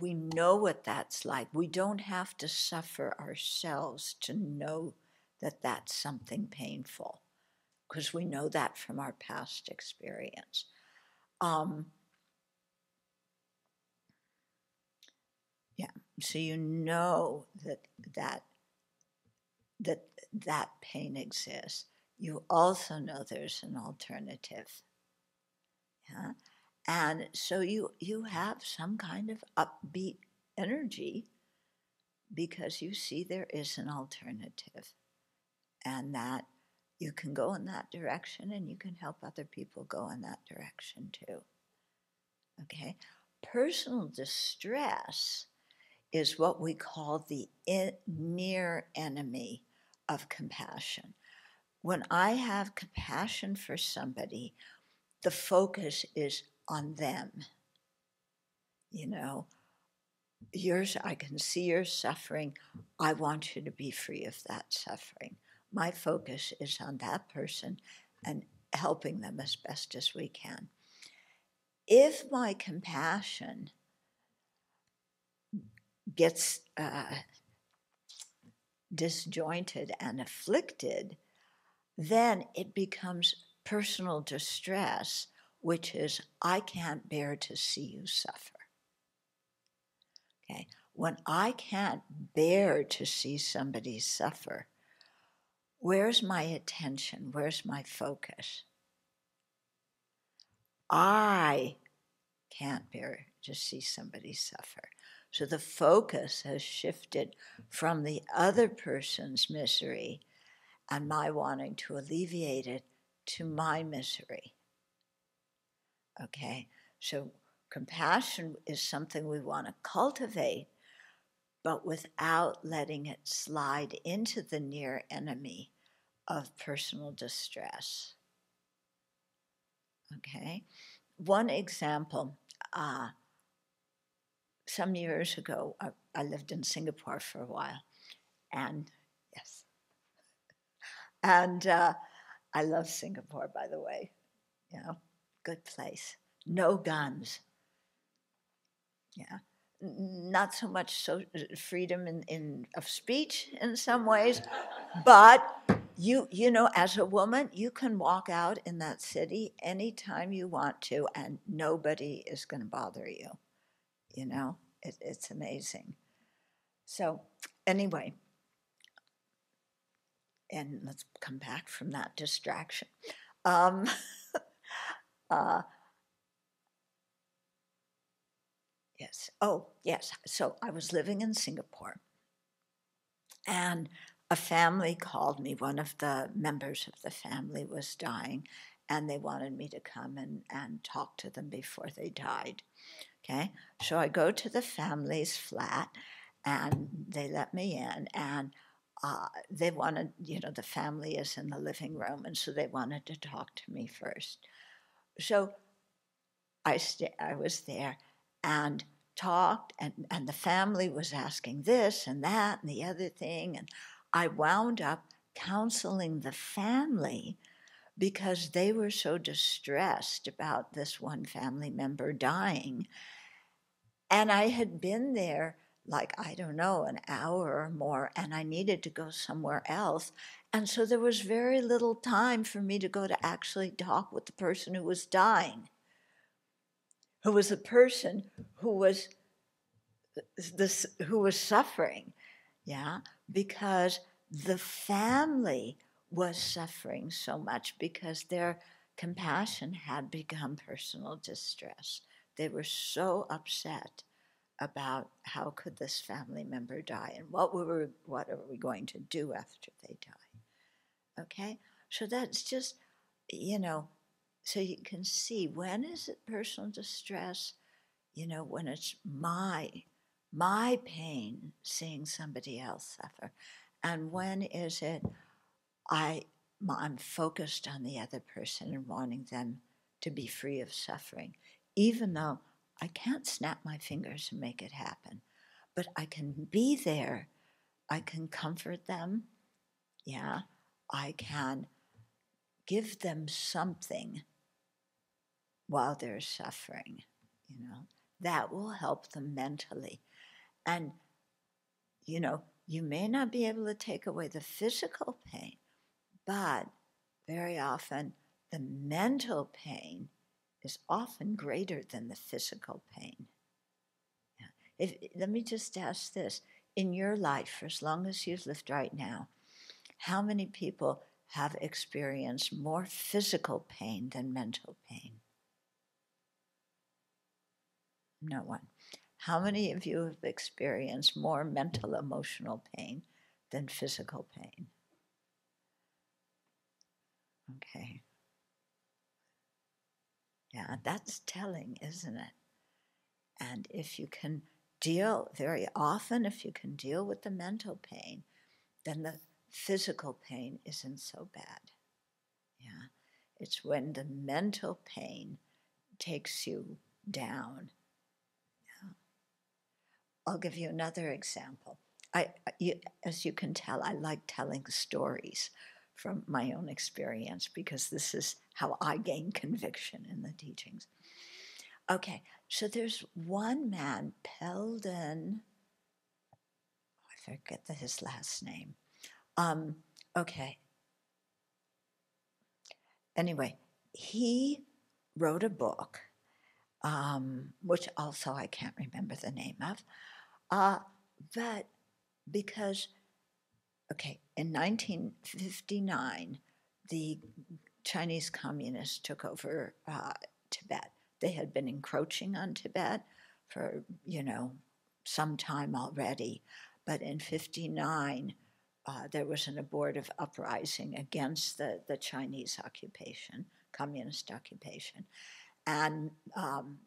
we know what that's like. We don't have to suffer ourselves to know that that's something painful, because we know that from our past experience. So you know that pain exists. You also know there's an alternative. Yeah? And so you have some kind of upbeat energy because you see there is an alternative, and that you can go in that direction and you can help other people go in that direction too. Okay? Personal distress is what we call the near enemy of compassion. When I have compassion for somebody, the focus is on them. I can see you're suffering. I want you to be free of that suffering. My focus is on that person and helping them as best as we can. If my compassion gets disjointed and afflicted, then it becomes personal distress, which is, I can't bear to see you suffer. Okay? When I can't bear to see somebody suffer, where's my attention? Where's my focus? I can't bear to see somebody suffer. So the focus has shifted from the other person's misery and my wanting to alleviate it to my misery. Okay? So compassion is something we want to cultivate, but without letting it slide into the near enemy of personal distress. Okay? One example, some years ago, I lived in Singapore for a while, and yes. And I love Singapore, by the way. Good place. No guns. Yeah, not so much freedom of speech in some ways, but you know, as a woman, you can walk out in that city anytime you want to, and nobody is going to bother you. You know, it's amazing. So anyway, and let's come back from that distraction. Um, uh, yes. Oh, yes. So I was living in Singapore, and a family called me. One of the members of the family was dying, and they wanted me to come and talk to them before they died. Okay. So I go to the family's flat, and they let me in, and they wanted, you know, the family is in the living room, and so they wanted to talk to me first. So I was there and talked, and the family was asking this and that and the other thing, and I wound up counseling the family because they were so distressed about this one family member dying. And I had been there like, I don't know, an hour or more, and I needed to go somewhere else. And so there was very little time for me to go to actually talk with the person who was dying, who was a person who was suffering, yeah, because the family was suffering so much because their compassion had become personal distress. They were so upset about how could this family member die and what are we going to do after they die. Okay, so that's just, you know, so you can see, when is it personal distress? You know, when it's my pain seeing somebody else suffer, and when is it I'm focused on the other person and wanting them to be free of suffering, even though I can't snap my fingers and make it happen, but I can be there. I can comfort them. Yeah, I can give them something while they're suffering, you know, that will help them mentally. And, you know, you may not be able to take away the physical pain, but very often the mental pain is often greater than the physical pain. Yeah. Let me just ask this. In your life, for as long as you've lived right now, how many people have experienced more physical pain than mental pain? No one. How many of you have experienced more mental, emotional pain than physical pain? Okay. Yeah, that's telling, isn't it? And if you can very often, if you can deal with the mental pain, then the physical pain isn't so bad. Yeah. It's when the mental pain takes you down. I'll give you another example. As you can tell, I like telling stories from my own experience because this is how I gain conviction in the teachings. Okay, so there's one man, Peldon, I forget his last name. Okay. Anyway, he wrote a book, which also I can't remember the name of, but because, okay, in 1959, the Chinese communists took over Tibet. They had been encroaching on Tibet for, you know, some time already. But in 59, there was an abortive uprising against the Chinese occupation, communist occupation. And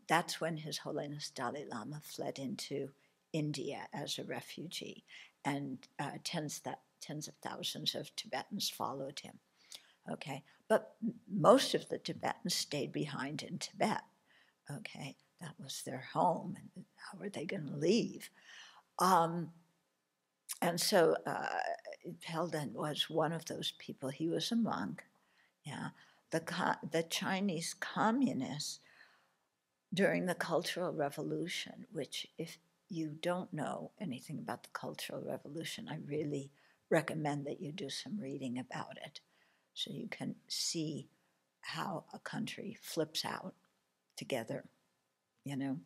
that's when His Holiness Dalai Lama fled into India as a refugee, and tens of thousands of Tibetans followed him. Okay, but most of the Tibetans stayed behind in Tibet. Okay, that was their home, and how were they going to leave? And so Peldon was one of those people. He was a monk. Yeah, the Chinese communists during the Cultural Revolution, which if you don't know anything about the Cultural Revolution, I really recommend that you do some reading about it so you can see how a country flips out together, you know.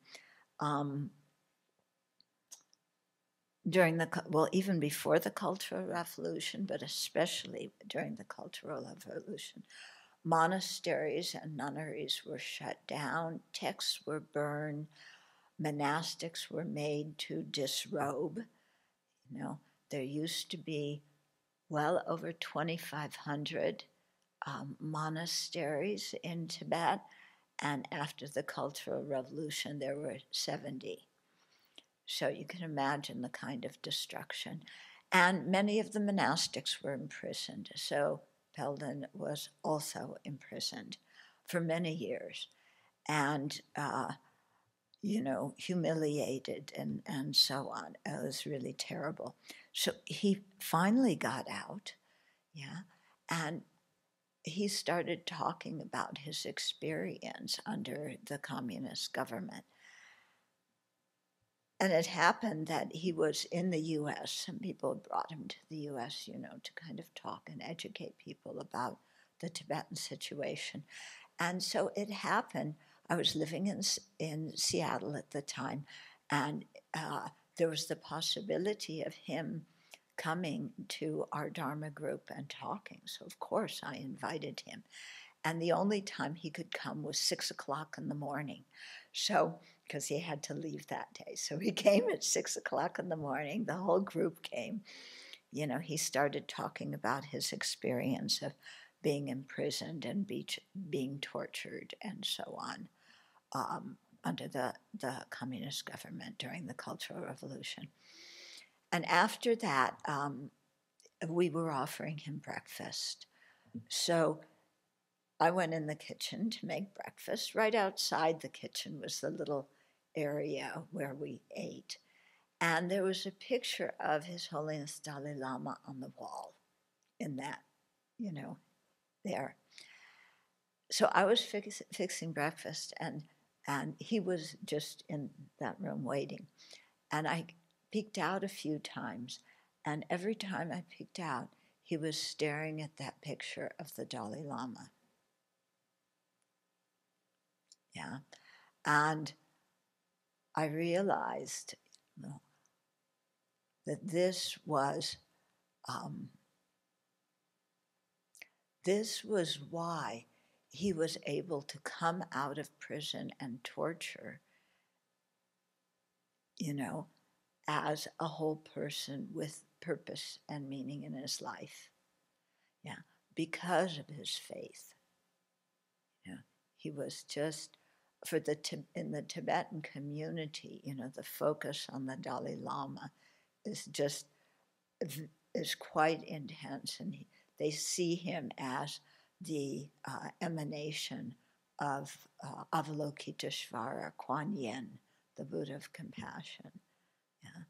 Even before the Cultural Revolution, but especially during the Cultural Revolution, monasteries and nunneries were shut down, texts were burned, monastics were made to disrobe. You know, there used to be well over 2,500 monasteries in Tibet, and after the Cultural Revolution, there were 70. So you can imagine the kind of destruction. And many of the monastics were imprisoned. So Peldon was also imprisoned for many years and, humiliated and so on. It was really terrible. So he finally got out, and he started talking about his experience under the communist government. And it happened that he was in the U.S. Some people had brought him to the U.S., to kind of talk and educate people about the Tibetan situation. And so it happened. I was living in Seattle at the time, and there was the possibility of him coming to our Dharma group and talking. So, of course, I invited him. And the only time he could come was 6 o'clock in the morning. So, because he had to leave that day. So he came at 6 o'clock in the morning. The whole group came. He started talking about his experience of being imprisoned and being tortured and so on under the communist government during the Cultural Revolution. And after that, we were offering him breakfast. So I went in the kitchen to make breakfast. Right outside the kitchen was the little area where we ate. And there was a picture of His Holiness Dalai Lama on the wall in that, there. So I was fixing breakfast, and he was just in that room waiting. And I peeked out a few times, and every time I peeked out, he was staring at that picture of the Dalai Lama. Yeah. And I realized that this was why he was able to come out of prison and torture, as a whole person with purpose and meaning in his life. Yeah, because of his faith. He was just, in the Tibetan community, the focus on the Dalai Lama is quite intense, and they see him as the emanation of Avalokiteshvara, Kuan Yin, the Buddha of compassion. Yeah.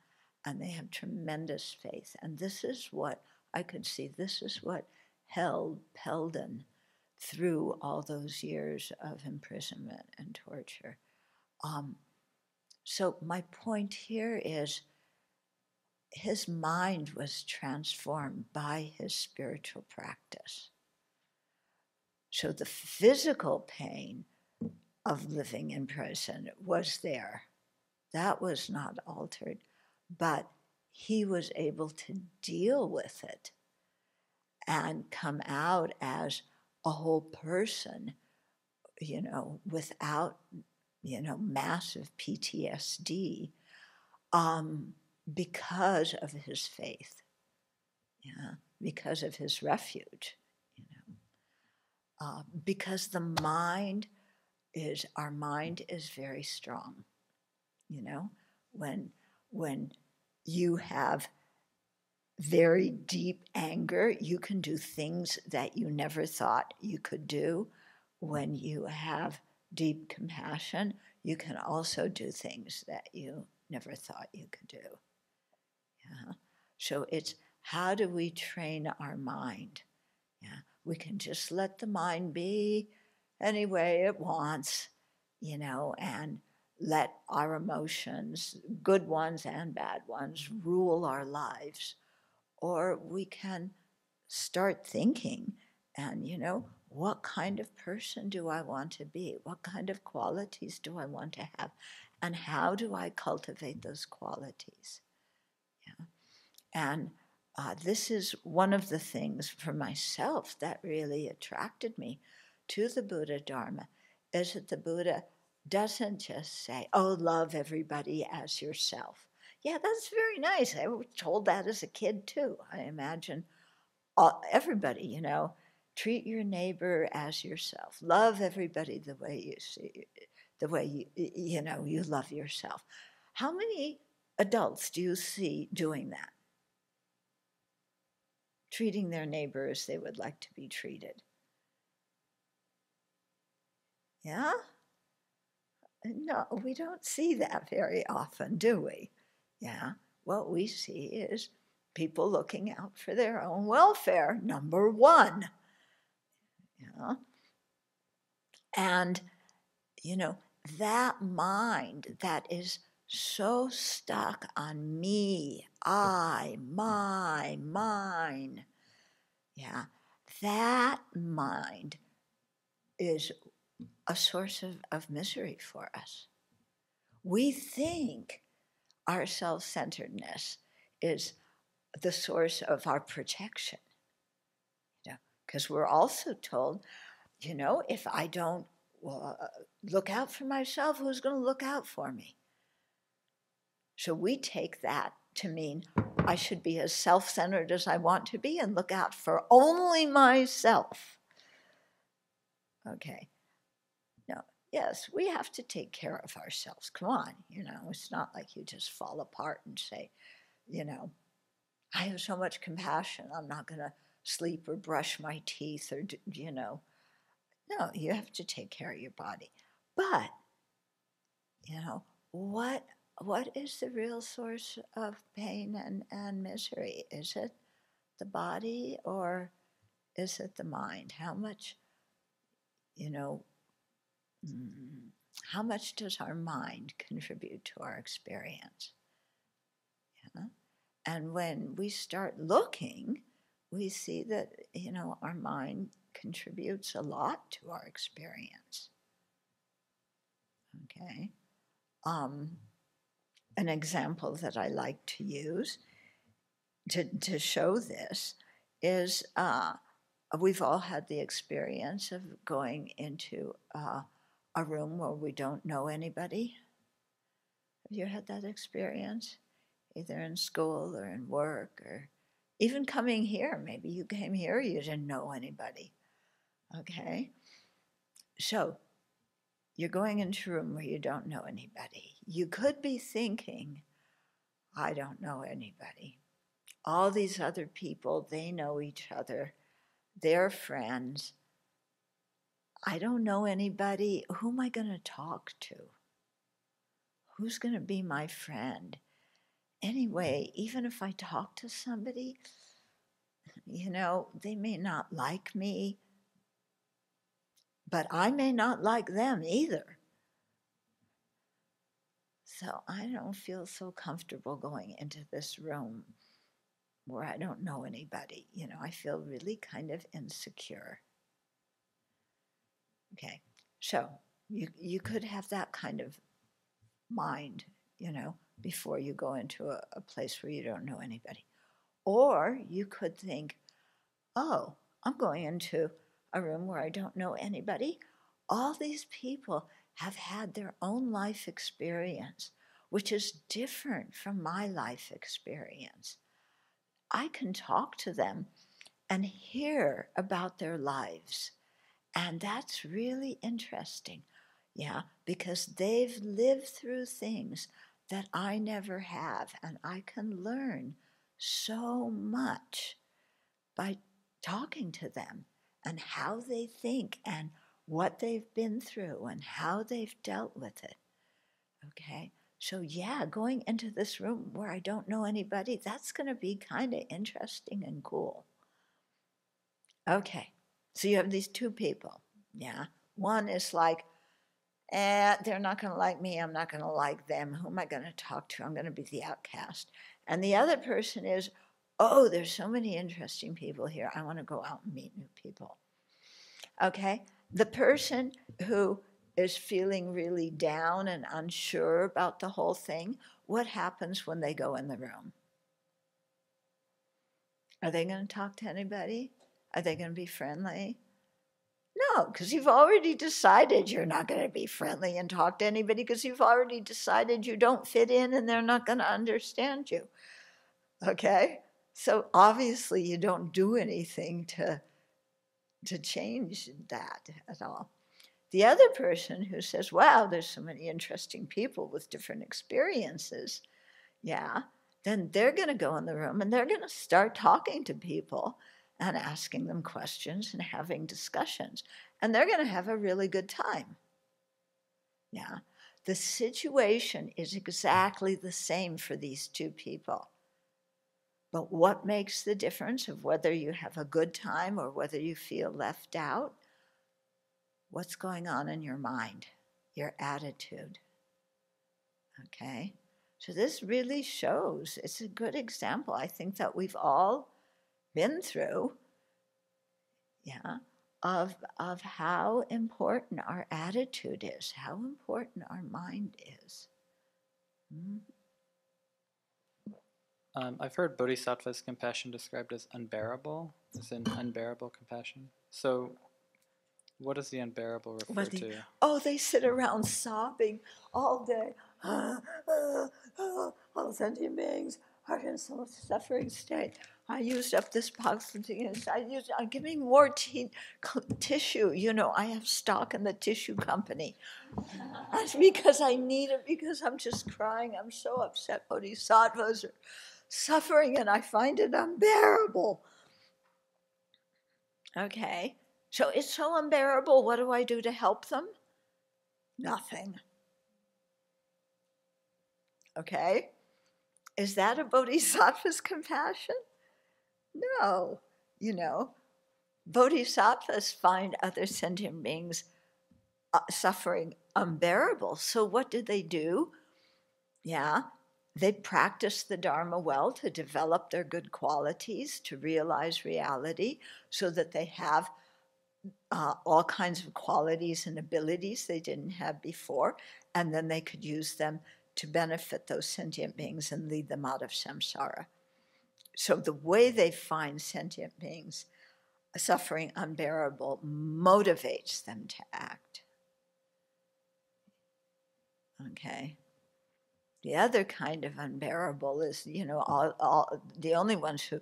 And they have tremendous faith. And this is what I could see, this is what held Peldon through all those years of imprisonment and torture. So my point here is his mind was transformed by his spiritual practice. So the physical pain of living in prison was there. That was not altered, but he was able to deal with it and come out as a whole person, without, massive PTSD, because of his faith, because of his refuge, because our mind is very strong, when you have very deep anger, you can do things that you never thought you could do. When you have deep compassion, you can also do things that you never thought you could do. Yeah. So it's, how do we train our mind? Yeah. We can just let the mind be any way it wants, and let our emotions, good ones and bad ones, rule our lives. Or we can start thinking and, what kind of person do I want to be? What kind of qualities do I want to have? And how do I cultivate those qualities? Yeah. And this is one of the things for myself that really attracted me to the Buddha Dharma, is that the Buddha doesn't just say, oh, love everybody as yourself. Yeah, that's very nice. I was told that as a kid too. I imagine everybody, treat your neighbor as yourself. Love everybody the way you see, the way you love yourself. How many adults do you see doing that? Treating their neighbor as they would like to be treated. Yeah? No, we don't see that very often, do we? Yeah. What we see is people looking out for their own welfare, number one. Yeah. And, that mind that is so stuck on me, I, my, mine, yeah, that mind is a source of misery for us. We think our self-centeredness is the source of our protection, because we're also told, if I don't look out for myself, who's going to look out for me? So we take that to mean I should be as self-centered as I want to be and look out for only myself. Okay. No, yes, we have to take care of ourselves. Come on, it's not like you just fall apart and say, I have so much compassion, I'm not going to sleep or brush my teeth or, No, you have to take care of your body. But, what is the real source of pain and misery? Is it the body or is it the mind? How much does our mind contribute to our experience? Yeah? And when we start looking, we see that, our mind contributes a lot to our experience. Okay. An example that I like to use to show this is we've all had the experience of going into a room where we don't know anybody. Have you had that experience? Either in school or in work or even coming here. Maybe you came here, you didn't know anybody. Okay? So you're going into a room where you don't know anybody. You could be thinking, I don't know anybody. All these other people, they know each other. They're friends. I don't know anybody. Who am I going to talk to? Who's going to be my friend? Anyway, even if I talk to somebody, they may not like me, but I may not like them either. So I don't feel so comfortable going into this room where I don't know anybody. I feel really kind of insecure. Okay, so you could have that kind of mind, before you go into a place where you don't know anybody. Or you could think, oh, I'm going into a room where I don't know anybody. All these people have had their own life experience, which is different from my life experience. I can talk to them and hear about their lives. And that's really interesting. Yeah, because they've lived through things that I never have. And I can learn so much by talking to them and how they think and what they've been through and how they've dealt with it. Okay, so yeah, going into this room where I don't know anybody, that's going to be kind of interesting and cool. Okay, so you have these two people. Yeah, one is like, they're not going to like me. I'm not going to like them. Who am I going to talk to? I'm going to be the outcast. And the other person is, oh, there's so many interesting people here. I want to go out and meet new people. Okay? The person who is feeling really down and unsure about the whole thing, what happens when they go in the room? Are they going to talk to anybody? Are they going to be friendly? No, because you've already decided you're not going to be friendly and talk to anybody, because you've already decided you don't fit in and they're not going to understand you. Okay? So obviously you don't do anything to change that at all. The other person who says, wow, there's so many interesting people with different experiences, yeah, then they're going to go in the room and they're going to start talking to people and asking them questions and having discussions. And they're going to have a really good time. Yeah. The situation is exactly the same for these two people. But what makes the difference of whether you have a good time or whether you feel left out? What's going on in your mind, your attitude? Okay? So this really shows, it's a good example, I think, that we've all been through, yeah, of how important our attitude is, how important our mind is. I've heard Bodhisattva's compassion described as unbearable, as in unbearable compassion. So what does the unbearable refer to? Oh, they sit around sobbing all day. All sentient beings are in some suffering state. I used up this box of things. Give me more tissue. You know, I have stock in the tissue company. That's because I need it, because I'm just crying. I'm so upset. Bodhisattvas are suffering, and I find it unbearable. Okay. So it's so unbearable. What do I do to help them? Nothing. Okay? Is that a bodhisattva's compassion? No. You know, bodhisattvas find other sentient beings suffering unbearable. So what do? Yeah, they practice the Dharma well to develop their good qualities, to realize reality, so that they have all kinds of qualities and abilities they didn't have before, and then they could use them to benefit those sentient beings and lead them out of samsara. So the way they find sentient beings suffering unbearable motivates them to act. Okay. The other kind of unbearable is, you know, the only ones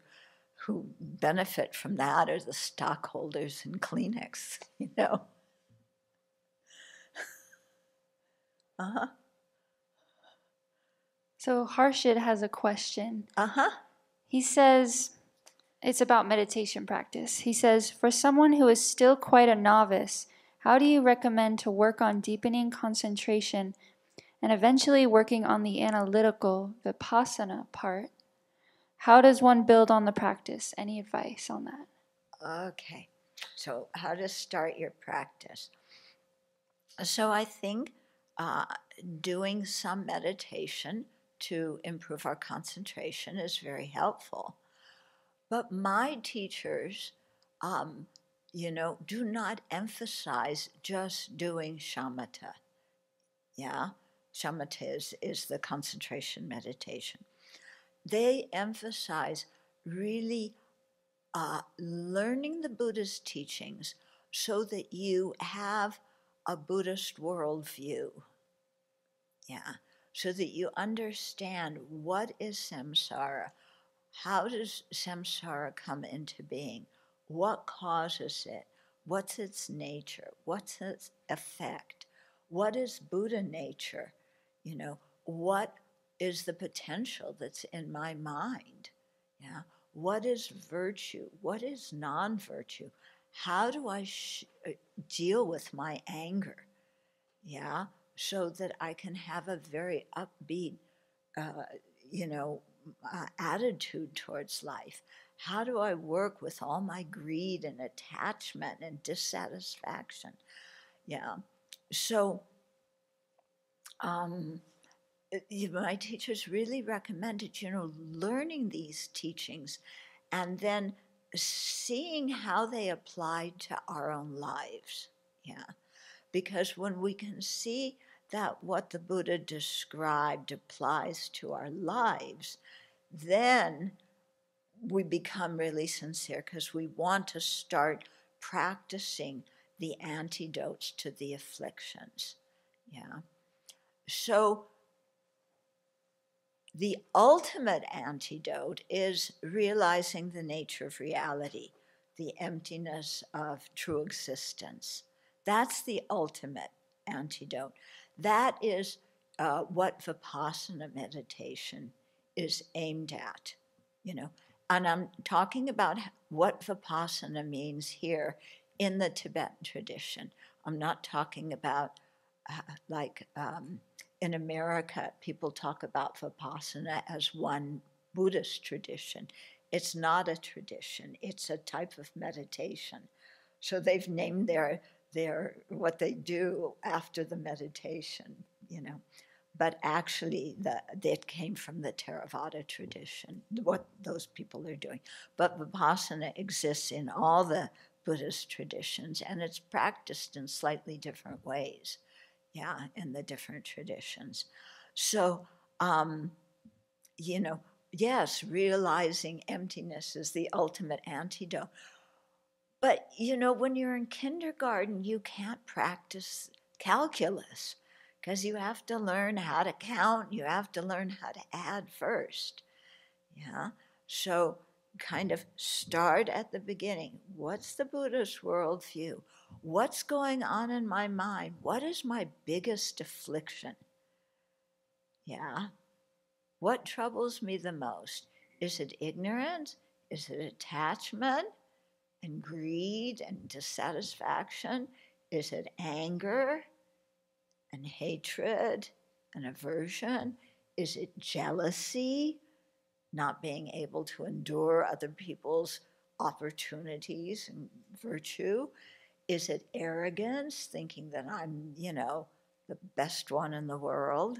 who benefit from that are the stockholders in Kleenex, you know. Uh-huh. So Harshit has a question. Uh-huh. He says, it's about meditation practice. He says, for someone who is still quite a novice, how do you recommend to work on deepening concentration and eventually working on the analytical vipassana part? How does one build on the practice? Any advice on that? Okay. So how to start your practice. So I think doing some meditation to improve our concentration is very helpful. But my teachers, you know, do not emphasize just doing shamatha. Yeah, shamatha is the concentration meditation. They emphasize really learning the Buddha's teachings so that you have a Buddhist worldview. Yeah, so that you understand what is samsara, how does samsara come into being, what causes it, what's its nature, what's its effect, what is Buddha nature, you know, what is the potential that's in my mind, yeah, what is virtue, what is non-virtue, how do I deal with my anger, yeah, so that I can have a very upbeat, you know, attitude towards life. How do I work with all my greed and attachment and dissatisfaction? Yeah. So My teachers really recommended, learning these teachings and then seeing how they applied to our own lives. Yeah. Because when we can see that what the Buddha described applies to our lives, then we become really sincere because we want to start practicing the antidotes to the afflictions. Yeah. So the ultimate antidote is realizing the nature of reality, the emptiness of true existence. That's the ultimate antidote. That is what Vipassana meditation is aimed at, And I'm talking about what Vipassana means here in the Tibetan tradition. I'm not talking about in America, people talk about Vipassana as one Buddhist tradition. It's not a tradition. It's a type of meditation. So they've named their what they do after the meditation, But actually, it came from the Theravada tradition, what those people are doing. But Vipassana exists in all the Buddhist traditions, and it's practiced in slightly different ways. Yeah, in the different traditions. So, yes, realizing emptiness is the ultimate antidote. But, when you're in kindergarten, you can't practice calculus because you have to learn how to count, you have to learn how to add first. Yeah, so kind of start at the beginning. What's the Buddhist worldview? What's going on in my mind? What is my biggest affliction? Yeah. What troubles me the most? Is it ignorance? Is it attachment and greed and dissatisfaction? Is it anger and hatred and aversion? Is it jealousy? Not being able to endure other people's opportunities and virtue? Is it arrogance, thinking that I'm, the best one in the world?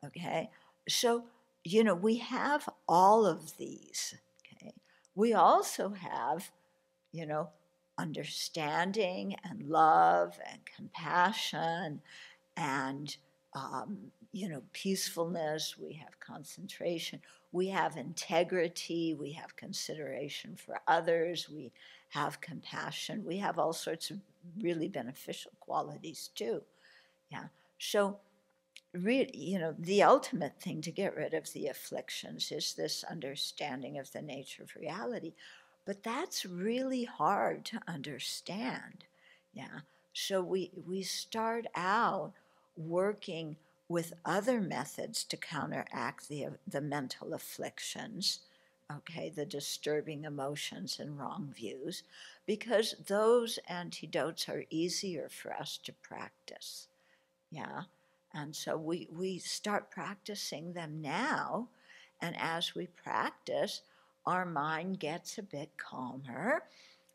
Okay, so, we have all of these. Okay, we also have, understanding and love and compassion and peacefulness, we have concentration, we have integrity, we have consideration for others, we have compassion, we have all sorts of really beneficial qualities too. Yeah. So, really, the ultimate thing to get rid of the afflictions is this understanding of the nature of reality. But that's really hard to understand. Yeah. So we start out working with other methods to counteract the mental afflictions, okay, the disturbing emotions and wrong views, because those antidotes are easier for us to practice. Yeah. And so we start practicing them now. And as we practice, our mind gets a bit calmer.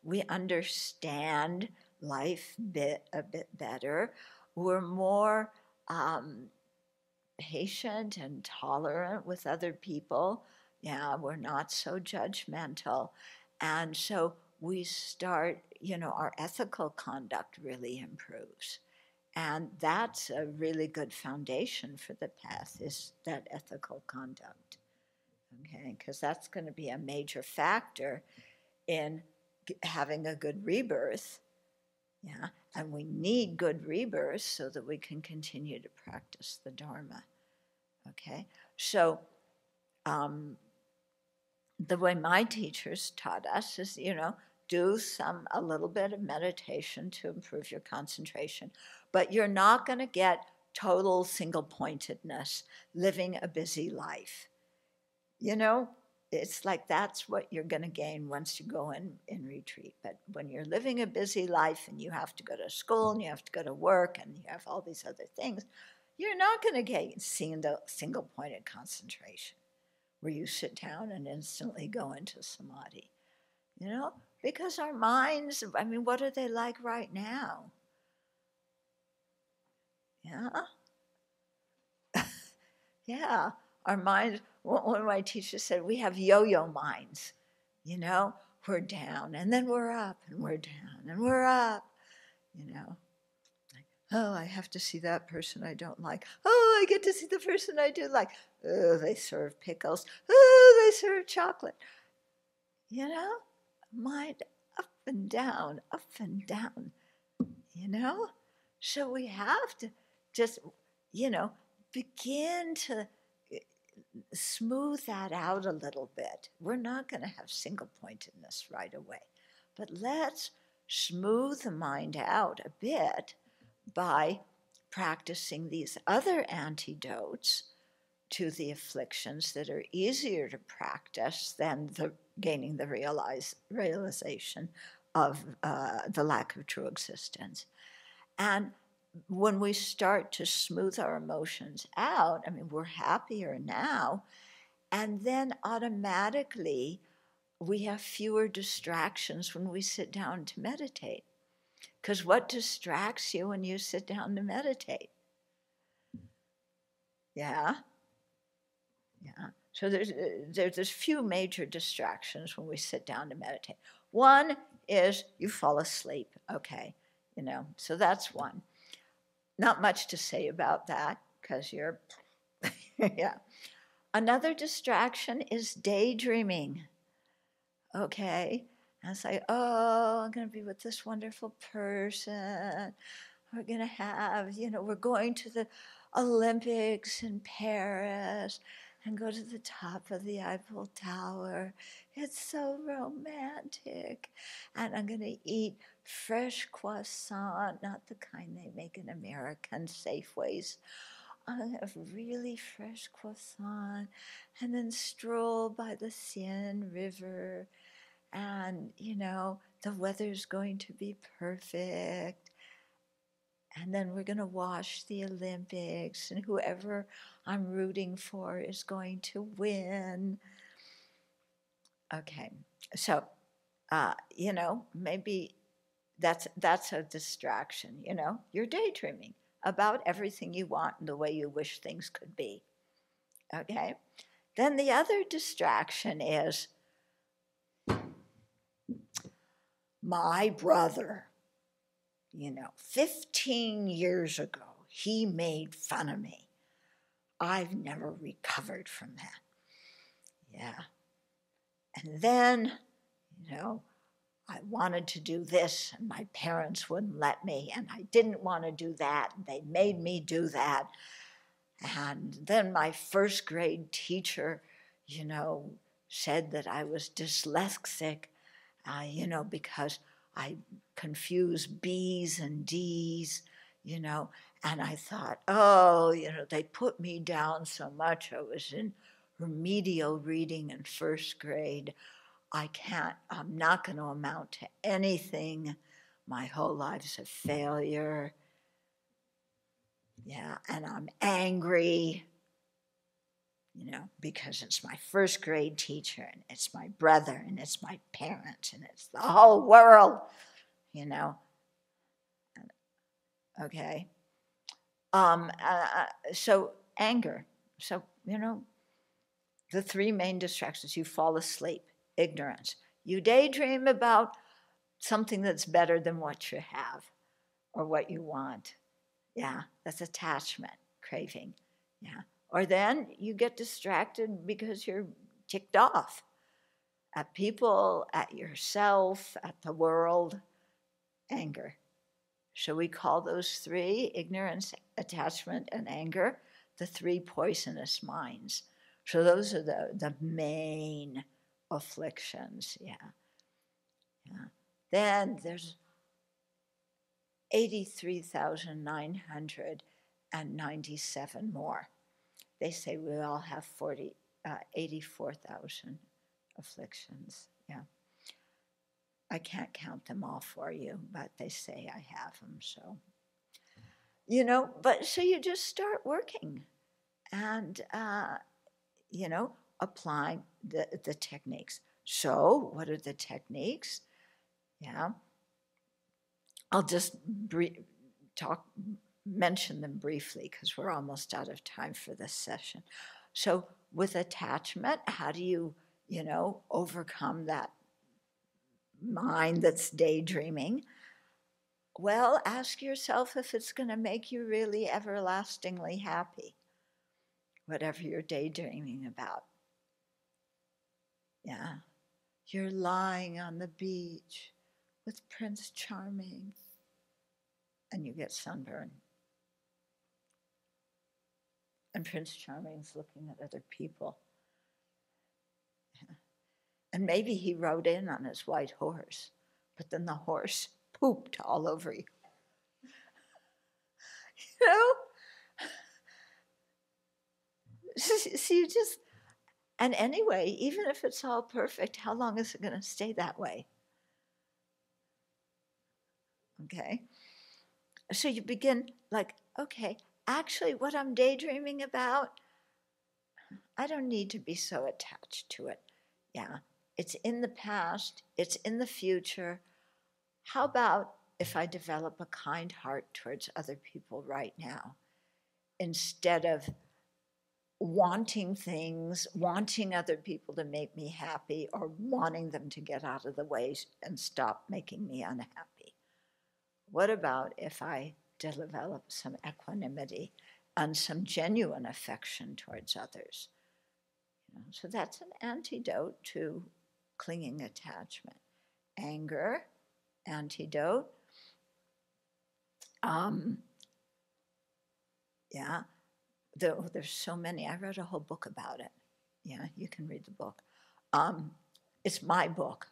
We understand life a bit better. We're more patient and tolerant with other people. Yeah, we're not so judgmental. And so we start, our ethical conduct really improves. And that's a really good foundation for the path, is that ethical conduct. Okay, because that's going to be a major factor in having a good rebirth. Yeah, and we need good rebirth so that we can continue to practice the Dharma. Okay, so the way my teachers taught us is, do a little bit of meditation to improve your concentration, but you're not going to get total single-pointedness living a busy life. It's like that's what you're going to gain once you go in retreat. But when you're living a busy life and you have to go to school and you have to go to work and you have all these other things, you're not going to get single-pointed concentration where you sit down and instantly go into samadhi. Because our minds, what are they like right now? Yeah? Yeah, our minds, one of my teachers said, we have yo-yo minds, we're down and then we're up and we're down and we're up, like, oh, I have to see that person I don't like. Oh, I get to see the person I do like. Oh, they serve pickles. Oh, they serve chocolate. Mind up and down, up and down, So we have to just, begin to smooth that out a little bit. We're not going to have single pointedness right away, but let's smooth the mind out a bit by practicing these other antidotes to the afflictions that are easier to practice than gaining the realization of the lack of true existence. And when we start to smooth our emotions out, we're happier now, and then automatically we have fewer distractions when we sit down to meditate. Because what distracts you when you sit down to meditate? Yeah. So there's few major distractions when we sit down to meditate. One is you fall asleep, okay, so that's one. Not much to say about that because you're, yeah. Another distraction is daydreaming, okay? And it's like, oh, I'm going to be with this wonderful person. We're going to have, we're going to the Olympics in Paris and go to the top of the Eiffel Tower. It's so romantic. And I'm going to eat fresh croissant, not the kind they make in American Safeways. I'm going to have really fresh croissant and then stroll by the Seine River. And, the weather's going to be perfect. And then we're going to watch the Olympics, and whoever I'm rooting for is going to win. Okay, so, maybe that's a distraction, You're daydreaming about everything you want and the way you wish things could be. Okay? Then the other distraction is my brother. 15 years ago, he made fun of me. I've never recovered from that. Yeah. And then, I wanted to do this, and my parents wouldn't let me, and I didn't want to do that, and they made me do that. And then my first grade teacher, said that I was dyslexic, because I confuse B's and D's, and I thought, oh, they put me down so much. I was in remedial reading in first grade. I'm not going to amount to anything. My whole life's a failure. Yeah, and I'm angry, because it's my first grade teacher, and it's my brother, and it's my parents, and it's the whole world, Okay. So anger. So, the three main distractions. You fall asleep, ignorance. You daydream about something that's better than what you have or what you want. Yeah, that's attachment, craving. Yeah. Or then you get distracted because you're ticked off at people, at yourself, at the world. Anger. So we call those three, ignorance, attachment, and anger, the three poisonous minds. So those are the main afflictions, yeah. Then there's 83,997 more. They say we all have 84,000 afflictions, yeah. I can't count them all for you, but they say I have them, so. But so you just start working and, applying the techniques. So what are the techniques? Yeah. I'll just talk mention them briefly because we're almost out of time for this session. So with attachment, how do you, overcome that mind that's daydreaming? Well, ask yourself if it's going to make you really everlastingly happy, whatever you're daydreaming about. Yeah. You're lying on the beach with Prince Charming, and you get sunburned. And Prince Charming's looking at other people. Yeah. And maybe he rode in on his white horse, but then the horse pooped all over you. So you just, and anyway, even if it's all perfect, how long is it going to stay that way? Okay. So you begin like, okay, actually what I'm daydreaming about, I don't need to be so attached to it. Yeah, it's in the past, it's in the future. How about if I develop a kind heart towards other people right now, instead of wanting things, wanting other people to make me happy, or wanting them to get out of the way and stop making me unhappy? What about if I develop some equanimity and some genuine affection towards others? So that's an antidote to clinging attachment. Anger, antidote. Yeah, there's so many. I read a whole book about it. Yeah, you can read the book. It's my book.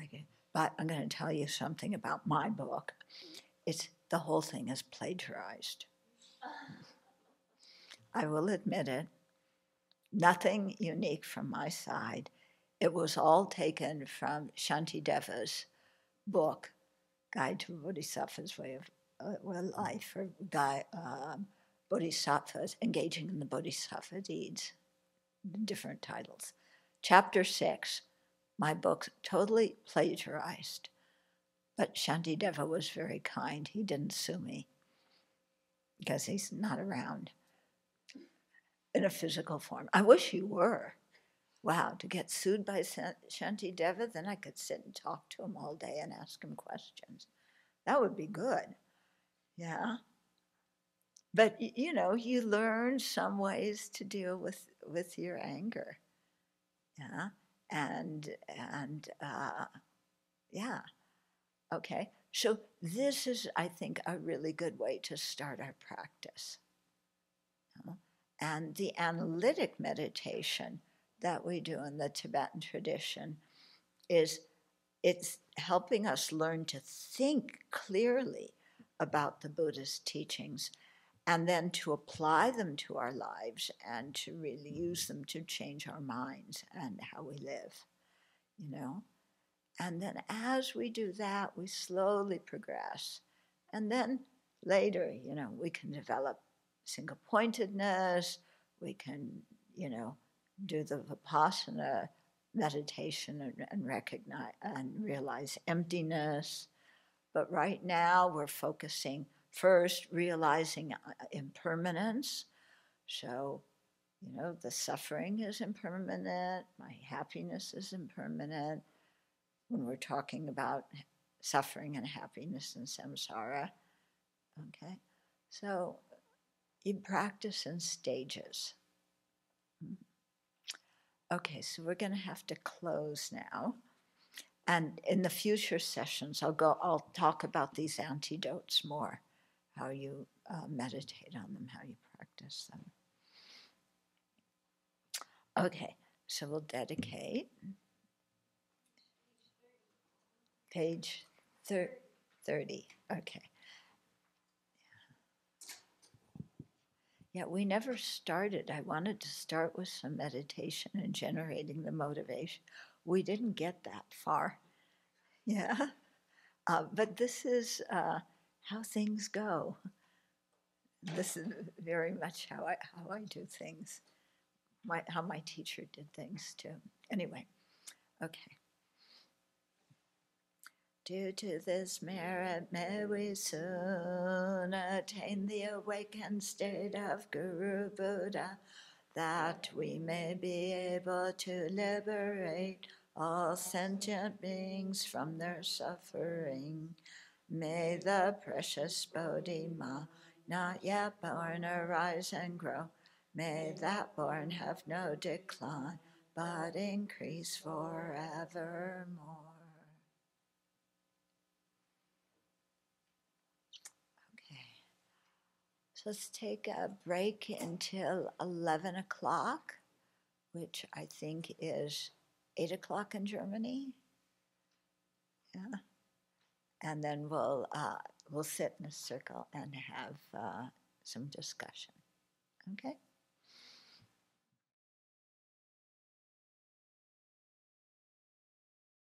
Okay. But I'm going to tell you something about my book. The whole thing is plagiarized. I will admit it. Nothing unique from my side. It was all taken from Shantideva's book, Guide to Bodhisattva's Way of Life, or Bodhisattvas Engaging in the Bodhisattva Deeds, different titles. Chapter 6, my book totally plagiarized. But Shantideva was very kind. He didn't sue me because he's not around in a physical form. I wish he were. Wow, to get sued by Shantideva, then I could sit and talk to him all day and ask him questions. That would be good. Yeah. But, you learn some ways to deal with your anger. Yeah. And yeah. Okay. So this is, I think, a really good way to start our practice. And the analytic meditation that we do in the Tibetan tradition it's helping us learn to think clearly about the Buddha's teachings and then to apply them to our lives and to really use them to change our minds and how we live, And then as we do that, we slowly progress. And then later, we can develop single-pointedness, we can, do the Vipassana meditation and recognize and realize emptiness. But right now we're focusing first, realizing impermanence. So, the suffering is impermanent, my happiness is impermanent. When we're talking about suffering and happiness in samsara, okay? So you practice in stages. Okay, so we're going to have to close now. And in the future sessions, I'll talk about these antidotes more, how you meditate on them, how you practice them. Okay, so we'll dedicate. Page 30, okay. Yeah, we never started. I wanted to start with some meditation and generating the motivation. We didn't get that far. Yeah, but this is how things go. This is very much how I do things, how my teacher did things too. Anyway, okay. Due to this merit, may we soon attain the awakened state of Guru Buddha, that we may be able to liberate all sentient beings from their suffering. May the precious Bodhi-ma, not yet born, arise and grow. May that born have no decline, but increase forevermore. Okay. So let's take a break until 11 o'clock, which I think is 8 o'clock in Germany. Yeah. And then we'll sit in a circle and have some discussion. Okay?